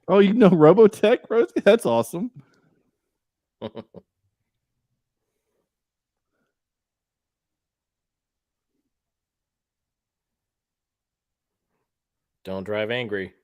Oh, you know Robotech, Rosie? That's awesome. Don't drive angry.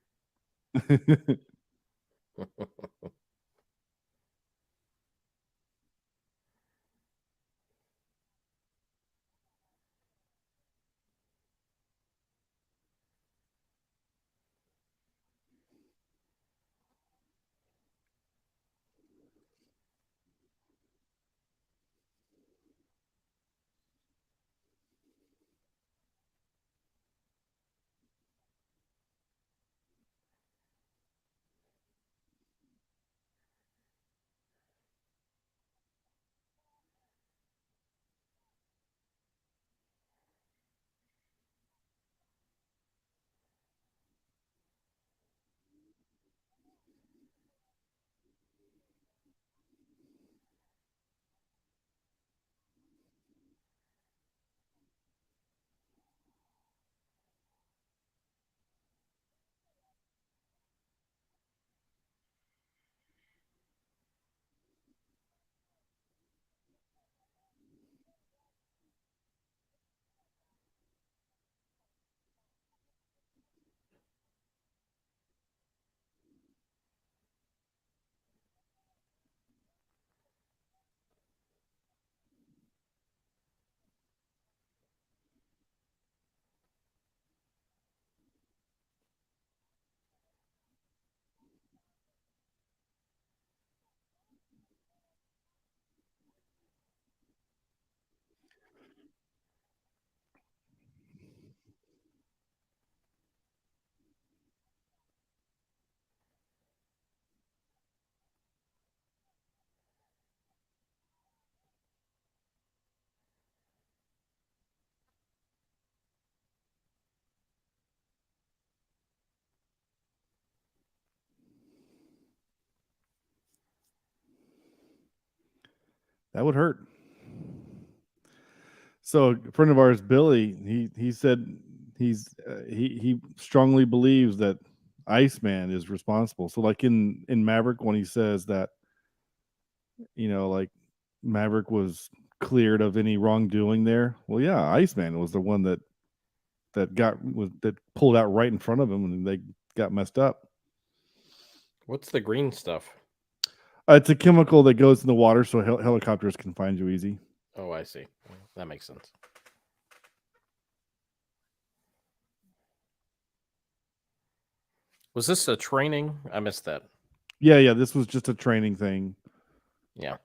That would hurt. So a friend of ours, Billy, he said he strongly believes that Iceman is responsible. So like in Maverick when he says that like Maverick was cleared of any wrongdoing there. Well, yeah, Iceman was the one that that pulled out right in front of them, and they got messed up. What's the green stuff? It's a chemical that goes in the water, so helicopters can find you easy. Oh, I see. That makes sense. Was this a training? I missed that. Yeah. This was just a training thing. Yeah.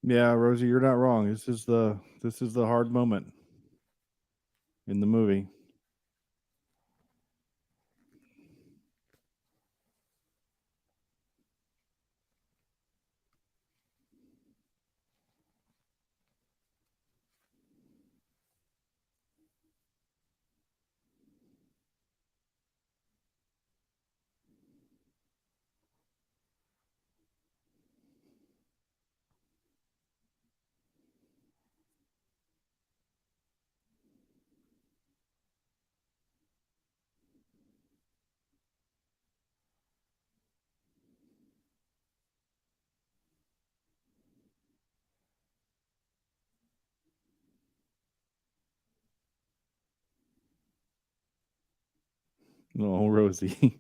Yeah, Rosie, you're not wrong. This is the hard moment in the movie. Oh, Rosie.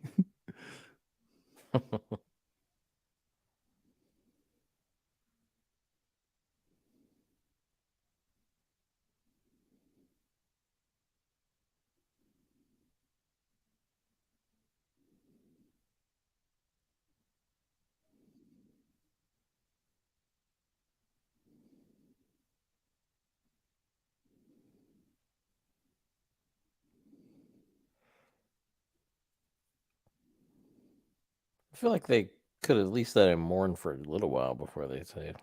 I feel like they could at least let him mourn for a little while before they say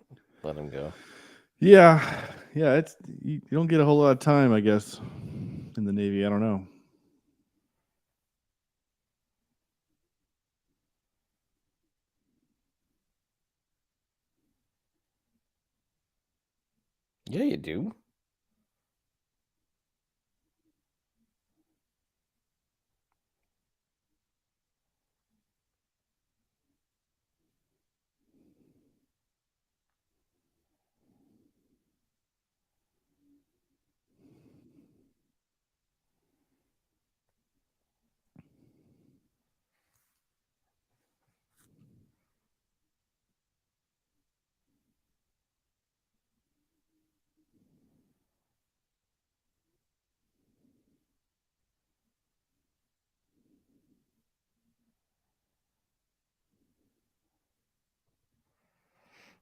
let him go. Yeah. It's you don't get a whole lot of time, I guess, in the Navy. I don't know. Yeah, you do.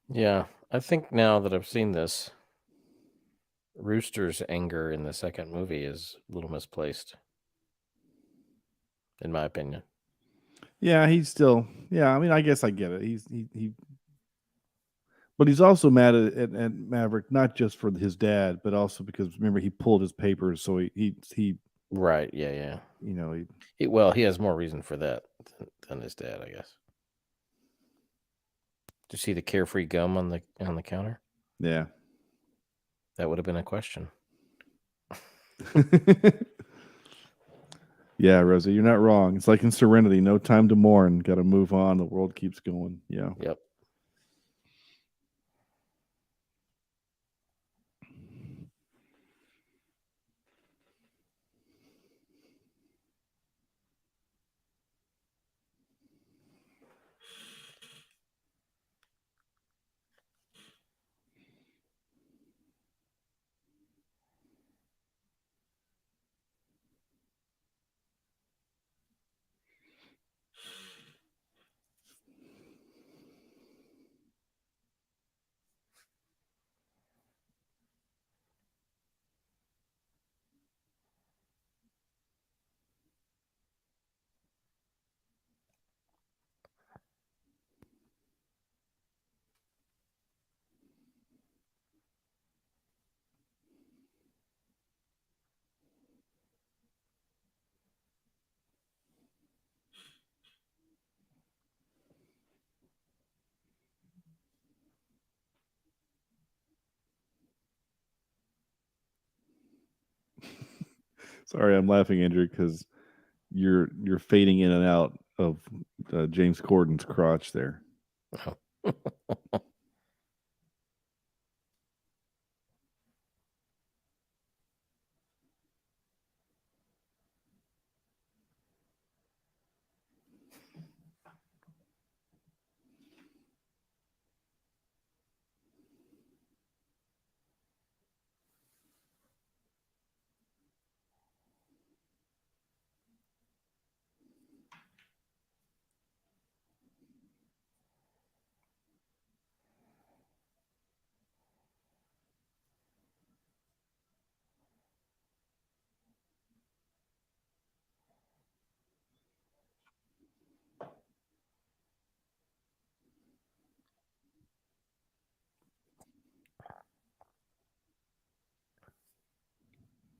Yeah, I think now that I've seen this, Rooster's anger in the second movie is a little misplaced, in my opinion. Yeah, he's still. Yeah, I mean, I guess I get it. He but he's also mad at Maverick, not just for his dad, but also because remember he pulled his papers, so he Right. Yeah. you know He has more reason for that than his dad, I guess. Did you see the carefree gum on the counter? yeah. That would have been a question. Yeah, Rosie, you're not wrong. It's like in Serenity, no time to mourn. Got to move on. The world keeps going. Yeah. Yep. Sorry, I'm laughing, Andrew, because you're fading in and out of James Corden's crotch there.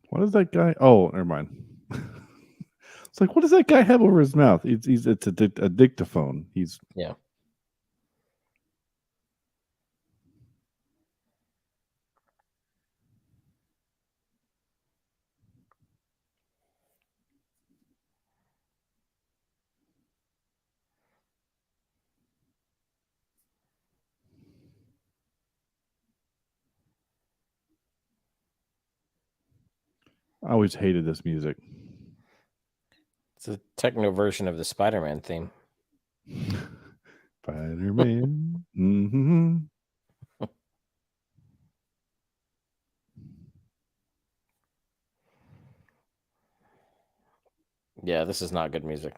What is that guy? Oh, never mind. It's like, what does that guy have over his mouth? It's a dictaphone. He's Yeah. I always hated this music. It's a techno version of the Spider-Man theme. Spider-Man. Mm-hmm. Yeah, this is not good music.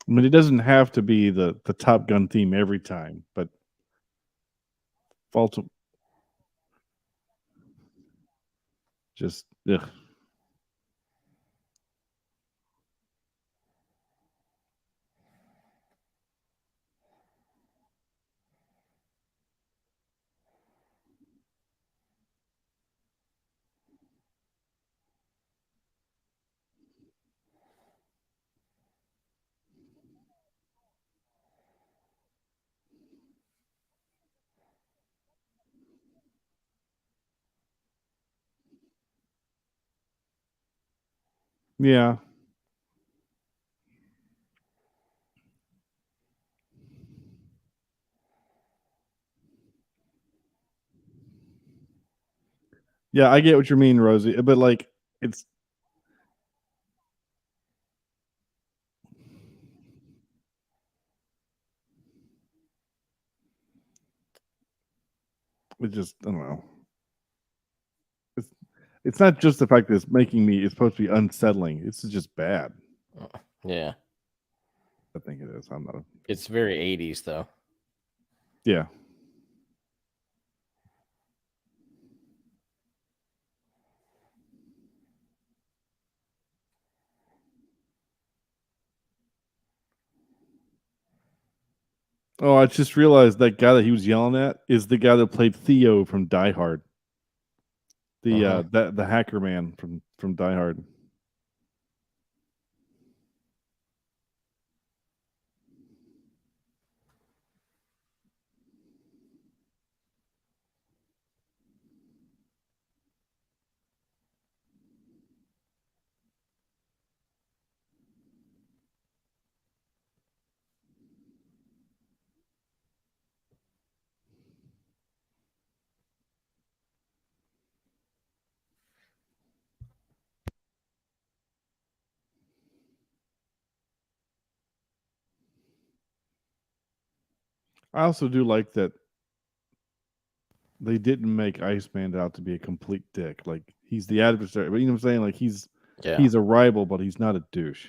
I mean, it doesn't have to be the Top Gun theme every time, but Baltimore just ugh. Yeah. Yeah, I get what you mean, Rosie, but like it's it just I don't know. It's not just the fact that it's making me it's supposed to be unsettling. It's just bad. Yeah. I think it is. I'm not a It's very 80s though. yeah. Oh, I just realized that guy that he was yelling at is the guy that played Theo from Die Hard. The the hacker man from Die Hard. I also do like that they didn't make Iceman out to be a complete dick. Like he's the adversary, but you know what I'm saying? Like he's Yeah. a rival, but he's not a douche.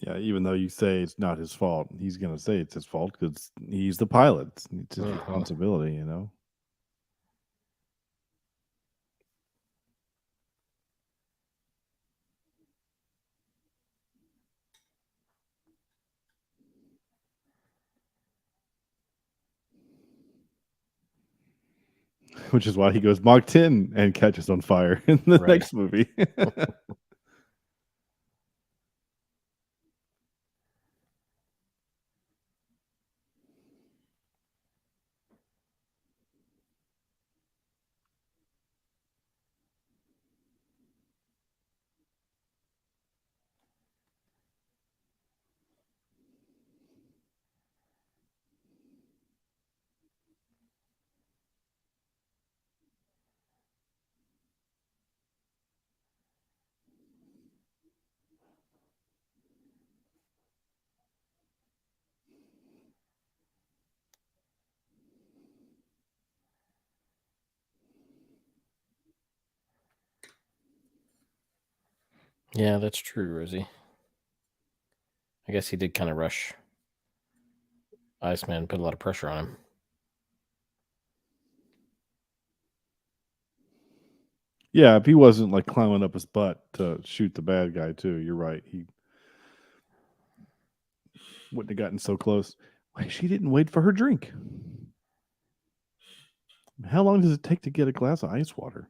Yeah, even though you say it's not his fault, he's going to say it's his fault because he's the pilot. It's his responsibility, you know? Which is why he goes Mach 10 and catches on fire in the Right. next movie. Yeah, that's true, Rosie. I guess he did kind of rush Iceman, put a lot of pressure on him. Yeah, if he wasn't like climbing up his butt to shoot the bad guy too, you're right. He wouldn't have gotten so close. Why, she didn't wait for her drink. How long does it take to get a glass of ice water?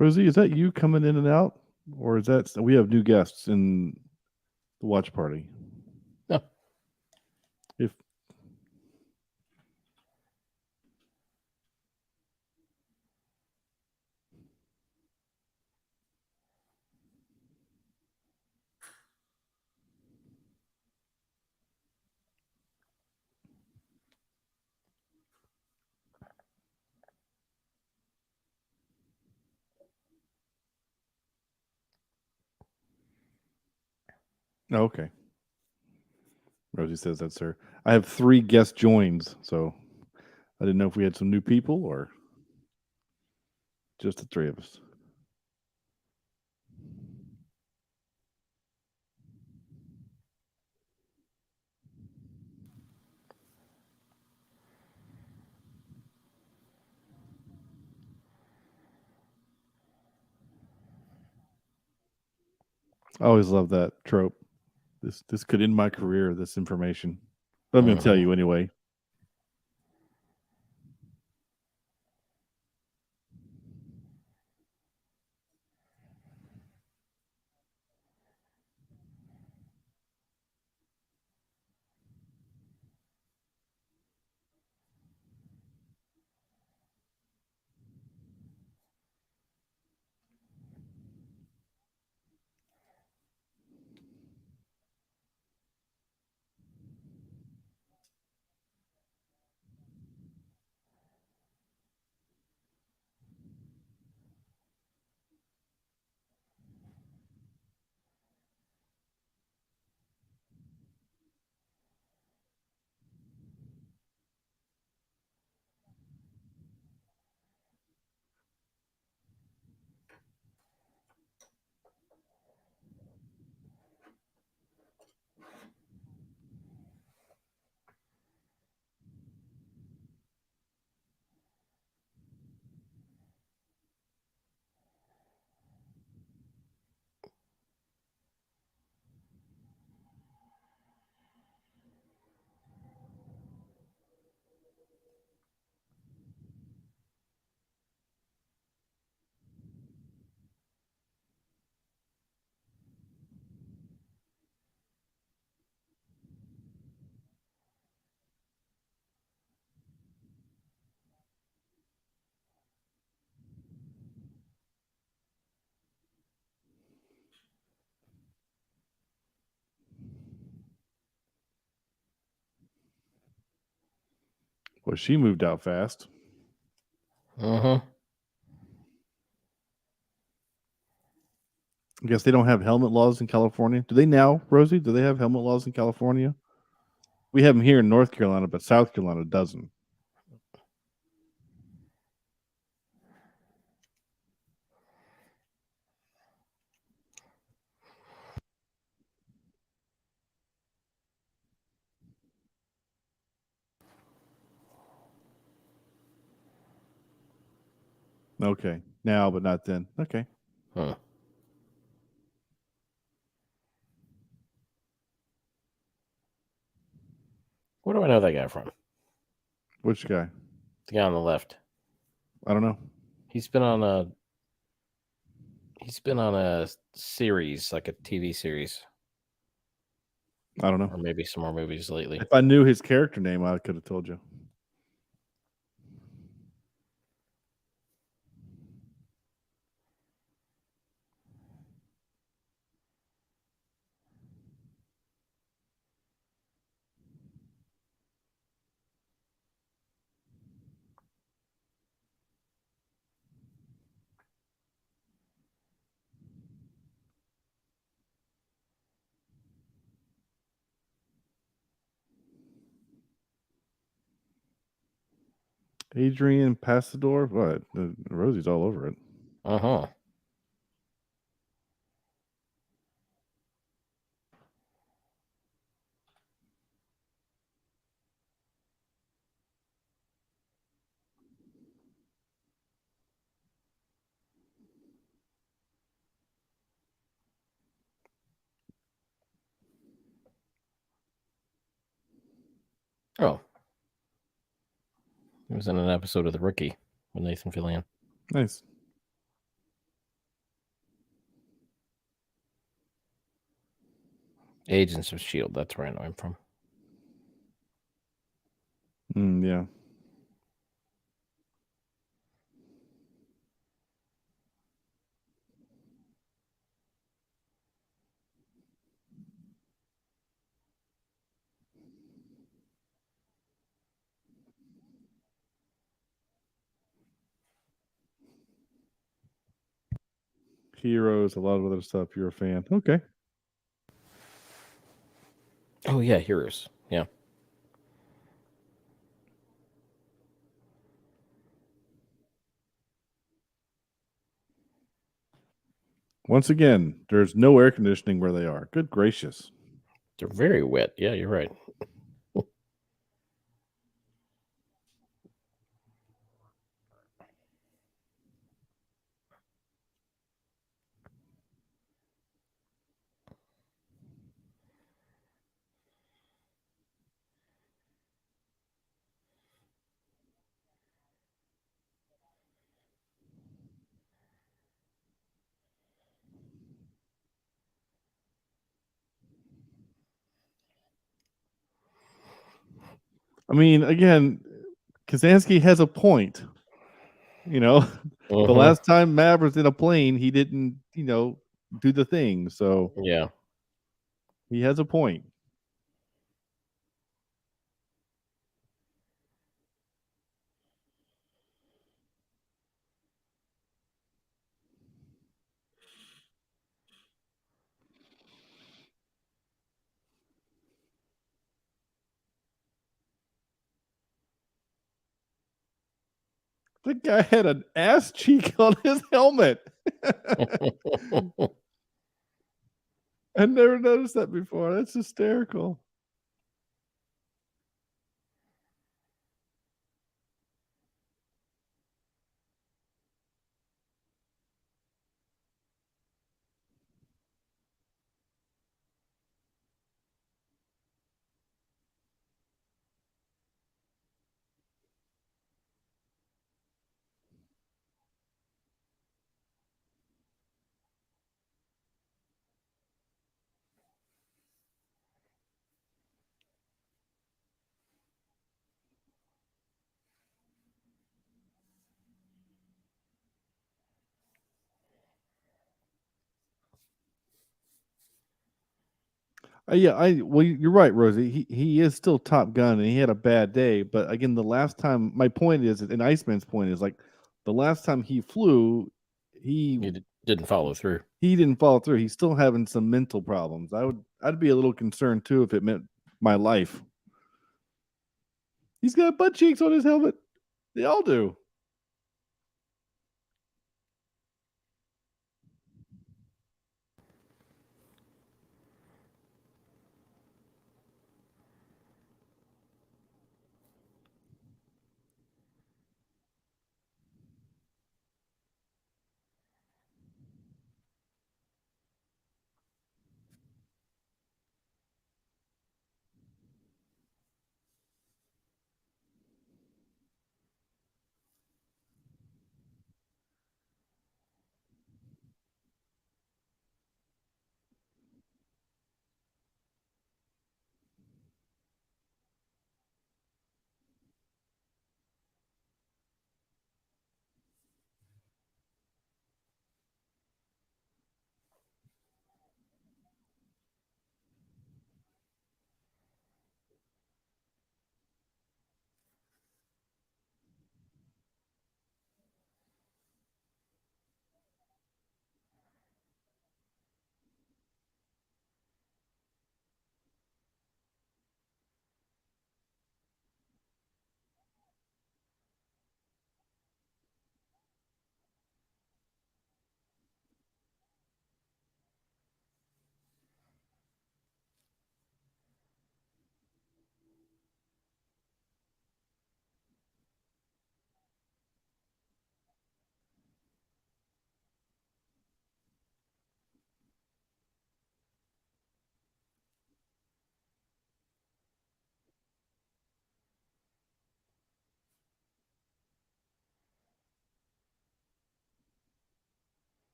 Rosie, is that you coming in and out? Or is that we have new guests in the watch party? No. If okay. Rosie says that's her. I have 3 guest joins, so I didn't know if we had some new people or just the 3 of us. I always love that trope. This could end my career, this information. But I'm going to tell you anyway. Well, she moved out fast. Mm-hmm. I guess they don't have helmet laws in California. Do they now, Rosie? Do they have helmet laws in California? We have them here in North Carolina, but South Carolina doesn't. Okay. Now, but not then. Okay. Huh. Where do I know that guy from? Which guy? The guy on the left. I don't know. He's been on a series, like a TV series, I don't know. or maybe some more movies lately. If I knew his character name, I could have told you. Adrian Passador? What? Rosie's all over it. Uh-huh. Oh. He was in an episode of The Rookie with Nathan Fillion. Nice. Agents of S.H.I.E.L.D. That's where I know him from. Yeah. Heroes, a lot of other stuff. You're a fan. Okay. Oh, yeah, Heroes. Yeah. Once again, there's no air conditioning where they are. Good gracious. They're very wet. Yeah, you're right. I mean, again, Kazansky has a point. You know, the Uh-huh. last time Mav was in a plane, he didn't, do the thing. So Yeah. he has a point. The guy had an ass cheek on his helmet. I never noticed that before. That's hysterical. Well, you're right, Rosie. He is still Top Gun, and he had a bad day. But again, the last time, my point is, and Iceman's point is, like, the last time he flew, You didn't follow through. he didn't follow through. He's still having some mental problems. I'd be a little concerned too if it meant my life. He's got butt cheeks on his helmet. They all do.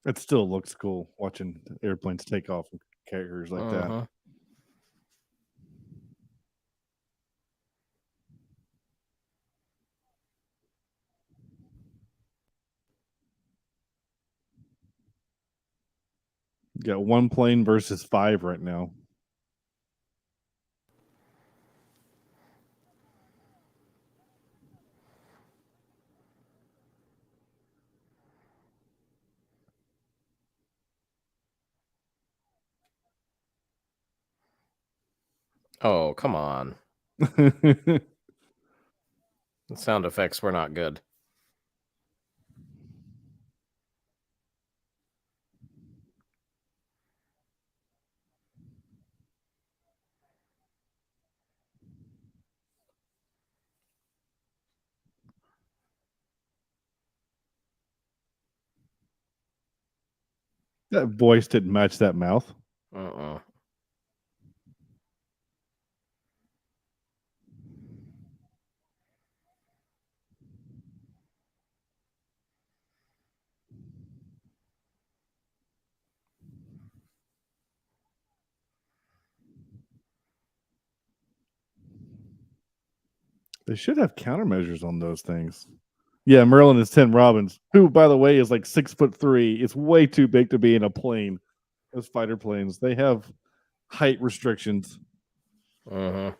It still looks cool watching airplanes take off with carriers like that. Uh-huh. You got one plane versus 5 right now. Oh, come on. The sound effects were not good. That voice didn't match that mouth. Uh-uh. They should have countermeasures on those things. Yeah, Merlin is 10 Robbins, who, by the way, is like 6'3". It's way too big to be in a plane. Those fighter planes, they have height restrictions. Uh-huh.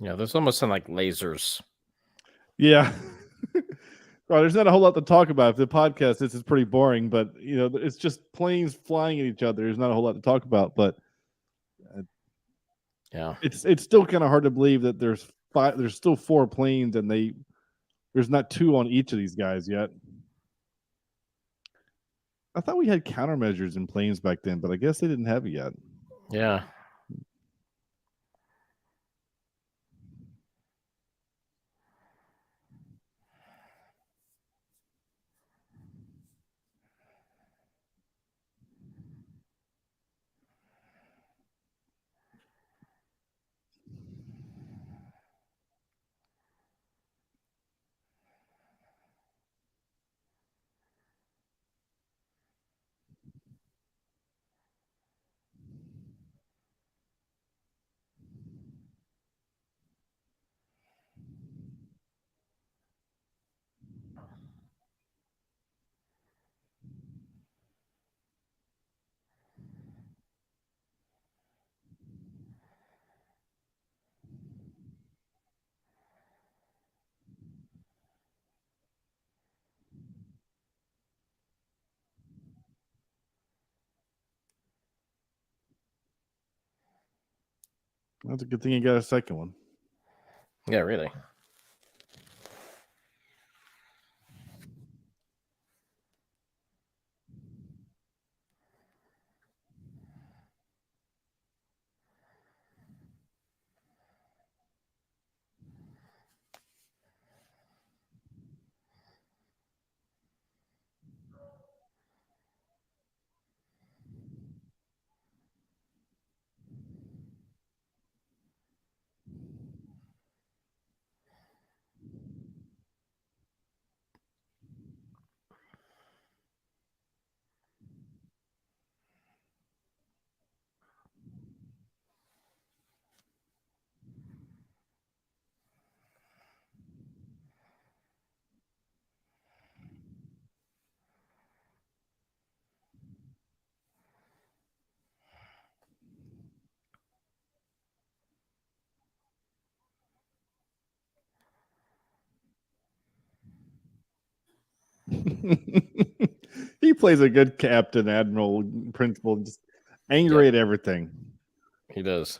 Yeah, there's almost some like lasers. Yeah. Well, there's not a whole lot to talk about. The podcast, this is pretty boring, but it's just planes flying at each other. There's not a whole lot to talk about, but Yeah. it's still kind of hard to believe that there's still 4 planes, and there's not 2 on each of these guys yet. I thought we had countermeasures in planes back then, but I guess they didn't have it yet. Yeah. That's a good thing you got a second one. Yeah, really. He plays a good captain, admiral, principal, just angry at everything. He does.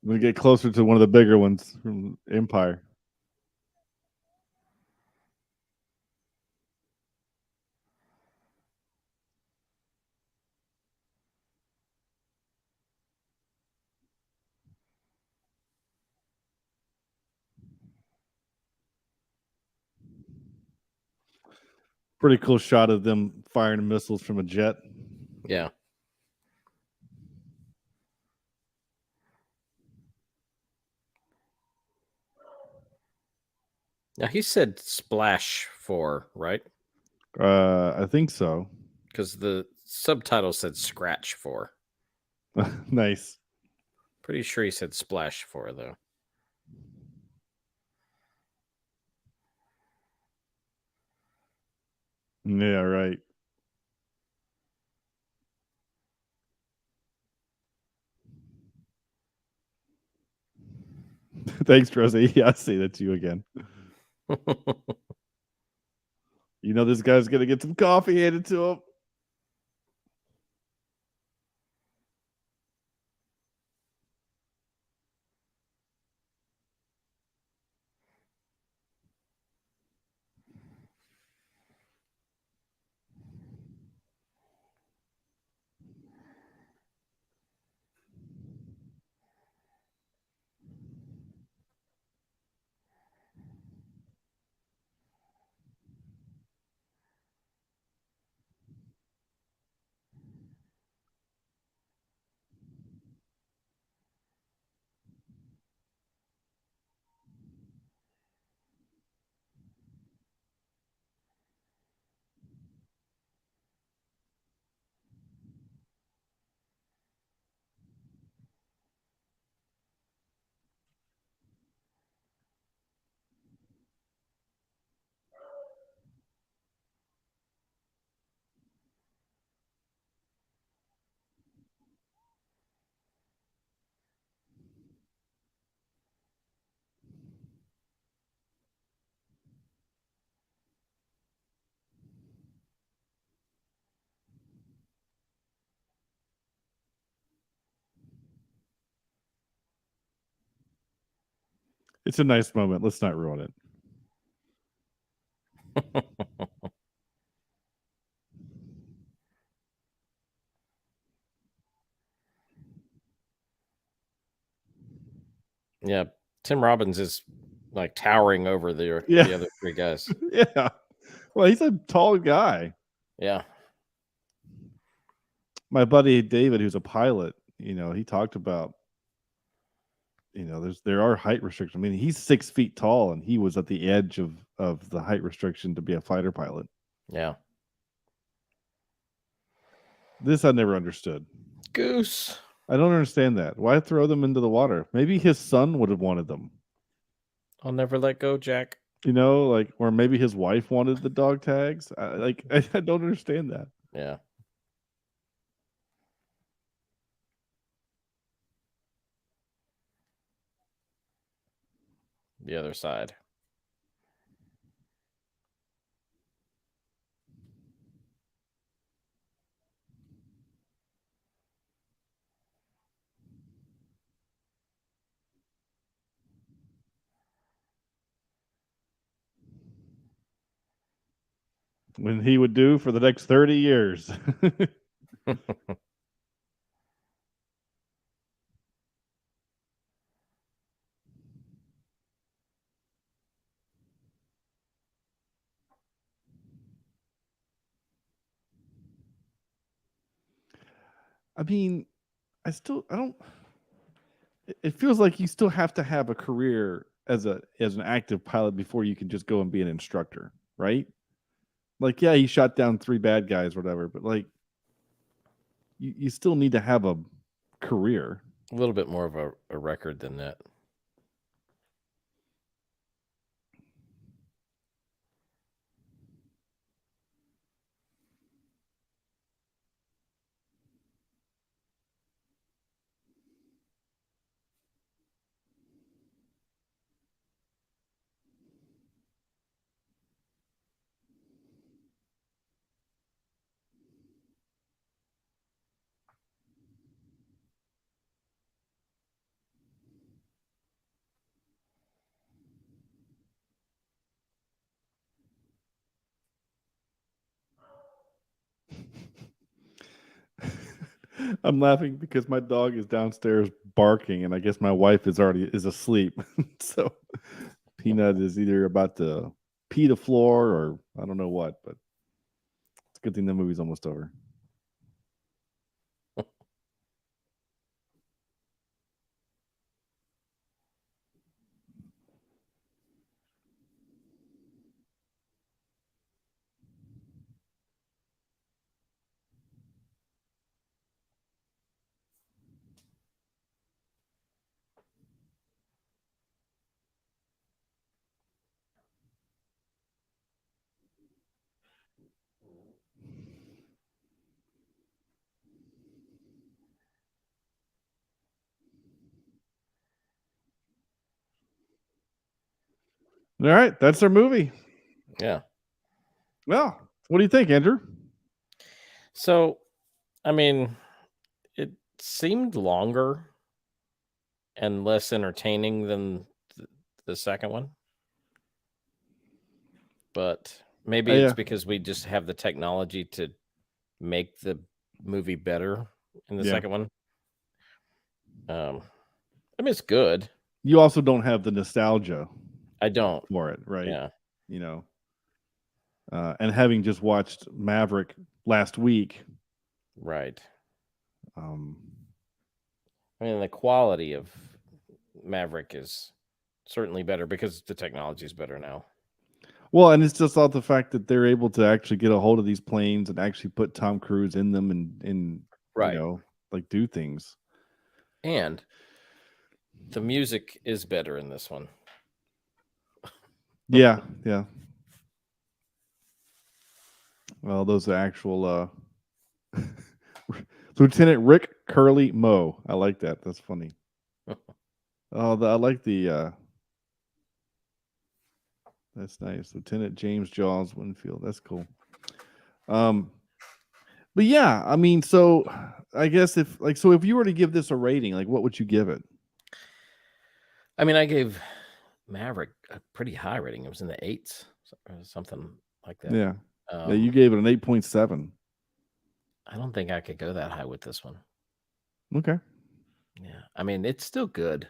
We get closer to one of the bigger ones from Empire. Pretty cool shot of them firing missiles from a jet. Yeah. Now he said splash 4, right? I think so. Because the subtitle said scratch 4. Nice. Pretty sure he said splash 4, though. Yeah, right. Thanks, Rosie. Yeah, I see that to you again. This guy's gonna get some coffee handed to him. It's a nice moment. Let's not ruin it. Yeah, Tim Robbins is like towering over the other three guys. Yeah. Well, he's a tall guy. Yeah. My buddy David, who's a pilot, he talked about, there are height restrictions. I mean, he's 6 feet tall, and he was at the edge of the height restriction to be a fighter pilot. Yeah. This I never understood. Goose. I don't understand that. Why throw them into the water? Maybe his son would have wanted them. I'll never let go, Jack. Or maybe his wife wanted the dog tags. I don't understand that. Yeah. The other side. When he would do for the next 30 years. I mean, I don't. It feels like you still have to have a career as an active pilot before you can just go and be an instructor, right? Like, yeah, he shot down 3 bad guys, or whatever, but like, you still need to have a career. A little bit more of a record than that. I'm laughing because my dog is downstairs barking, and I guess my wife is asleep. So Peanut is either about to pee the floor or I don't know what, but it's a good thing the movie's almost over. All right, that's our movie. Yeah. Well, what do you think, Andrew? So, I mean, it seemed longer and less entertaining than the second one. But maybe it's because we just have the technology to make the movie better in the second one. I mean, it's good. You also don't have the nostalgia. I don't. For it, right? Yeah. And having just watched Maverick last week. Right. I mean, the quality of Maverick is certainly better because the technology is better now. Well, and it's just all the fact that they're able to actually get a hold of these planes and actually put Tom Cruise in them and right. Like do things. And the music is better in this one. Yeah. Well, those are actual Lieutenant Rick Curly Moe. I like that. That's funny. I like the that's nice. Lieutenant James Jaws Winfield. That's cool. But yeah, I mean, so I guess if you were to give this a rating, like what would you give it? I mean, I gave Maverick a pretty high rating. It was in the 8s or something like that. Yeah. Yeah, you gave it an 8.7. I don't think I could go that high with this one. Okay. Yeah. I mean, it's still good.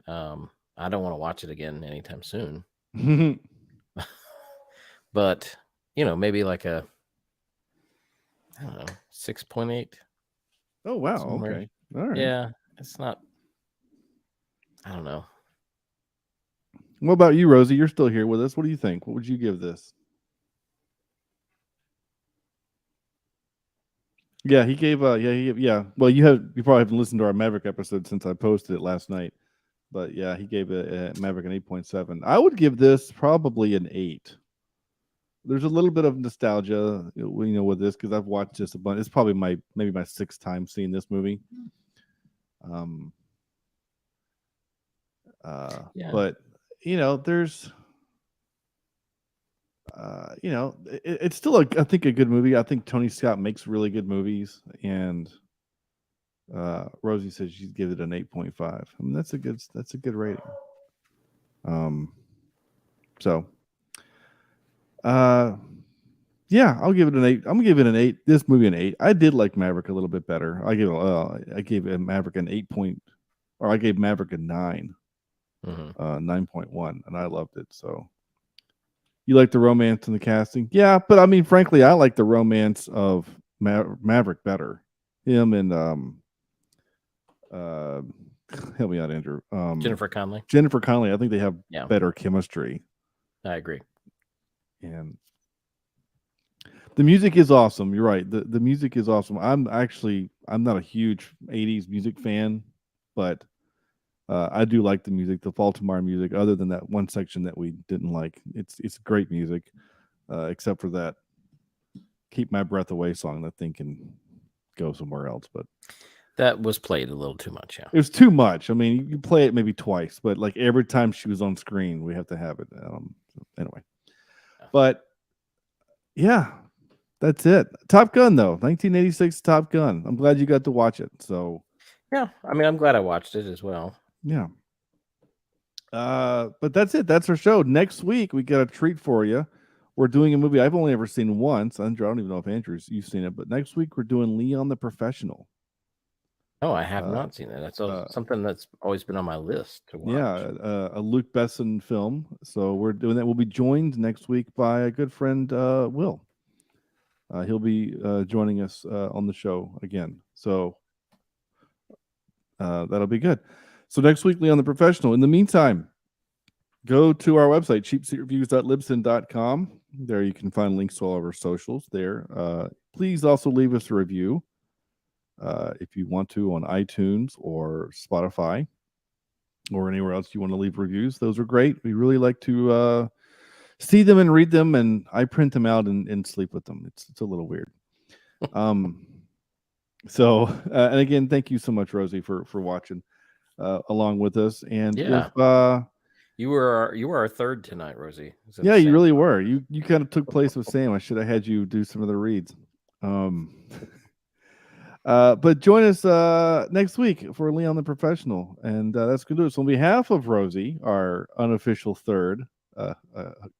I don't want to watch it again anytime soon. But, maybe like I don't know, 6.8. Oh, wow. somewhere. Okay. All right. Yeah, it's not. I don't know. What about you, Rosie? You're still here with us. What do you think? What would you give this? Yeah, he gave. Well, you probably haven't listened to our Maverick episode since I posted it last night. But yeah, he gave Maverick an 8.7. I would give this probably an 8. There's a little bit of nostalgia, with this because I've watched this a bunch. It's probably maybe my 6th time seeing this movie. But there's, it's still I think a good movie. I think Tony Scott makes really good movies, and Rosie says she'd give it an 8.5. I mean, that's a good rating. Yeah, I'll give it an 8. I'm gonna give it an 8. This movie an 8. I did like Maverick a little bit better. I gave Maverick an 8 point, or I gave Maverick a 9, 9.1, and I loved it. So, you like the romance and the casting? Yeah, but I mean, frankly, I like the romance of Maverick better. Him and help me out, Andrew. Jennifer Connelly. Jennifer Connelly. I think they have better chemistry. I agree. And the music is awesome. You're right. The music is awesome. I'm not a huge 80s music fan, but I do like the music, the Baltimore music, other than that one section that we didn't like. It's great music, except for that Keep My Breath Away song that thing can go somewhere else. But that was played a little too much, yeah. It was too much. I mean, you play it maybe twice, but like every time she was on screen, we have to have it. Anyway. But yeah. That's it. Top Gun, though. 1986 Top Gun. I'm glad you got to watch it. So, yeah, I mean, I'm glad I watched it as well. Yeah. But that's it. That's our show. Next week, we got a treat for you. We're doing a movie I've only ever seen once. Andrew, I don't even know if Andrew's you've seen it, but next week we're doing Leon the Professional. Oh, I have not seen it. That's something that's always been on my list to watch. Yeah, a Luc Besson film. So we're doing that. We'll be joined next week by a good friend, Will. He'll be joining us on the show again. So that'll be good. So next week, Leon the Professional. In the meantime, go to our website, cheapseatreviews.libsyn.com. There you can find links to all of our socials there. Please also leave us a review if you want to on iTunes or Spotify or anywhere else you want to leave reviews. Those are great. We really like to see them and read them, and I print them out and sleep with them. It's a little weird. So and again, thank you so much, Rosie, for watching along with us. And if you were our third tonight, Rosie. Yeah, you really were. You kind of took place with Sam. I should have had you do some of the reads. But join us next week for Leon the Professional, and that's gonna do it. So on behalf of Rosie, our unofficial third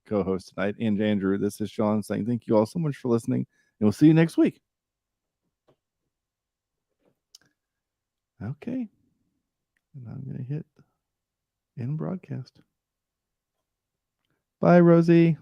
co-host tonight, and Andrew, this is Sean saying thank you all so much for listening, and we'll see you next week. Okay, and I'm gonna hit end broadcast. Bye, Rosie.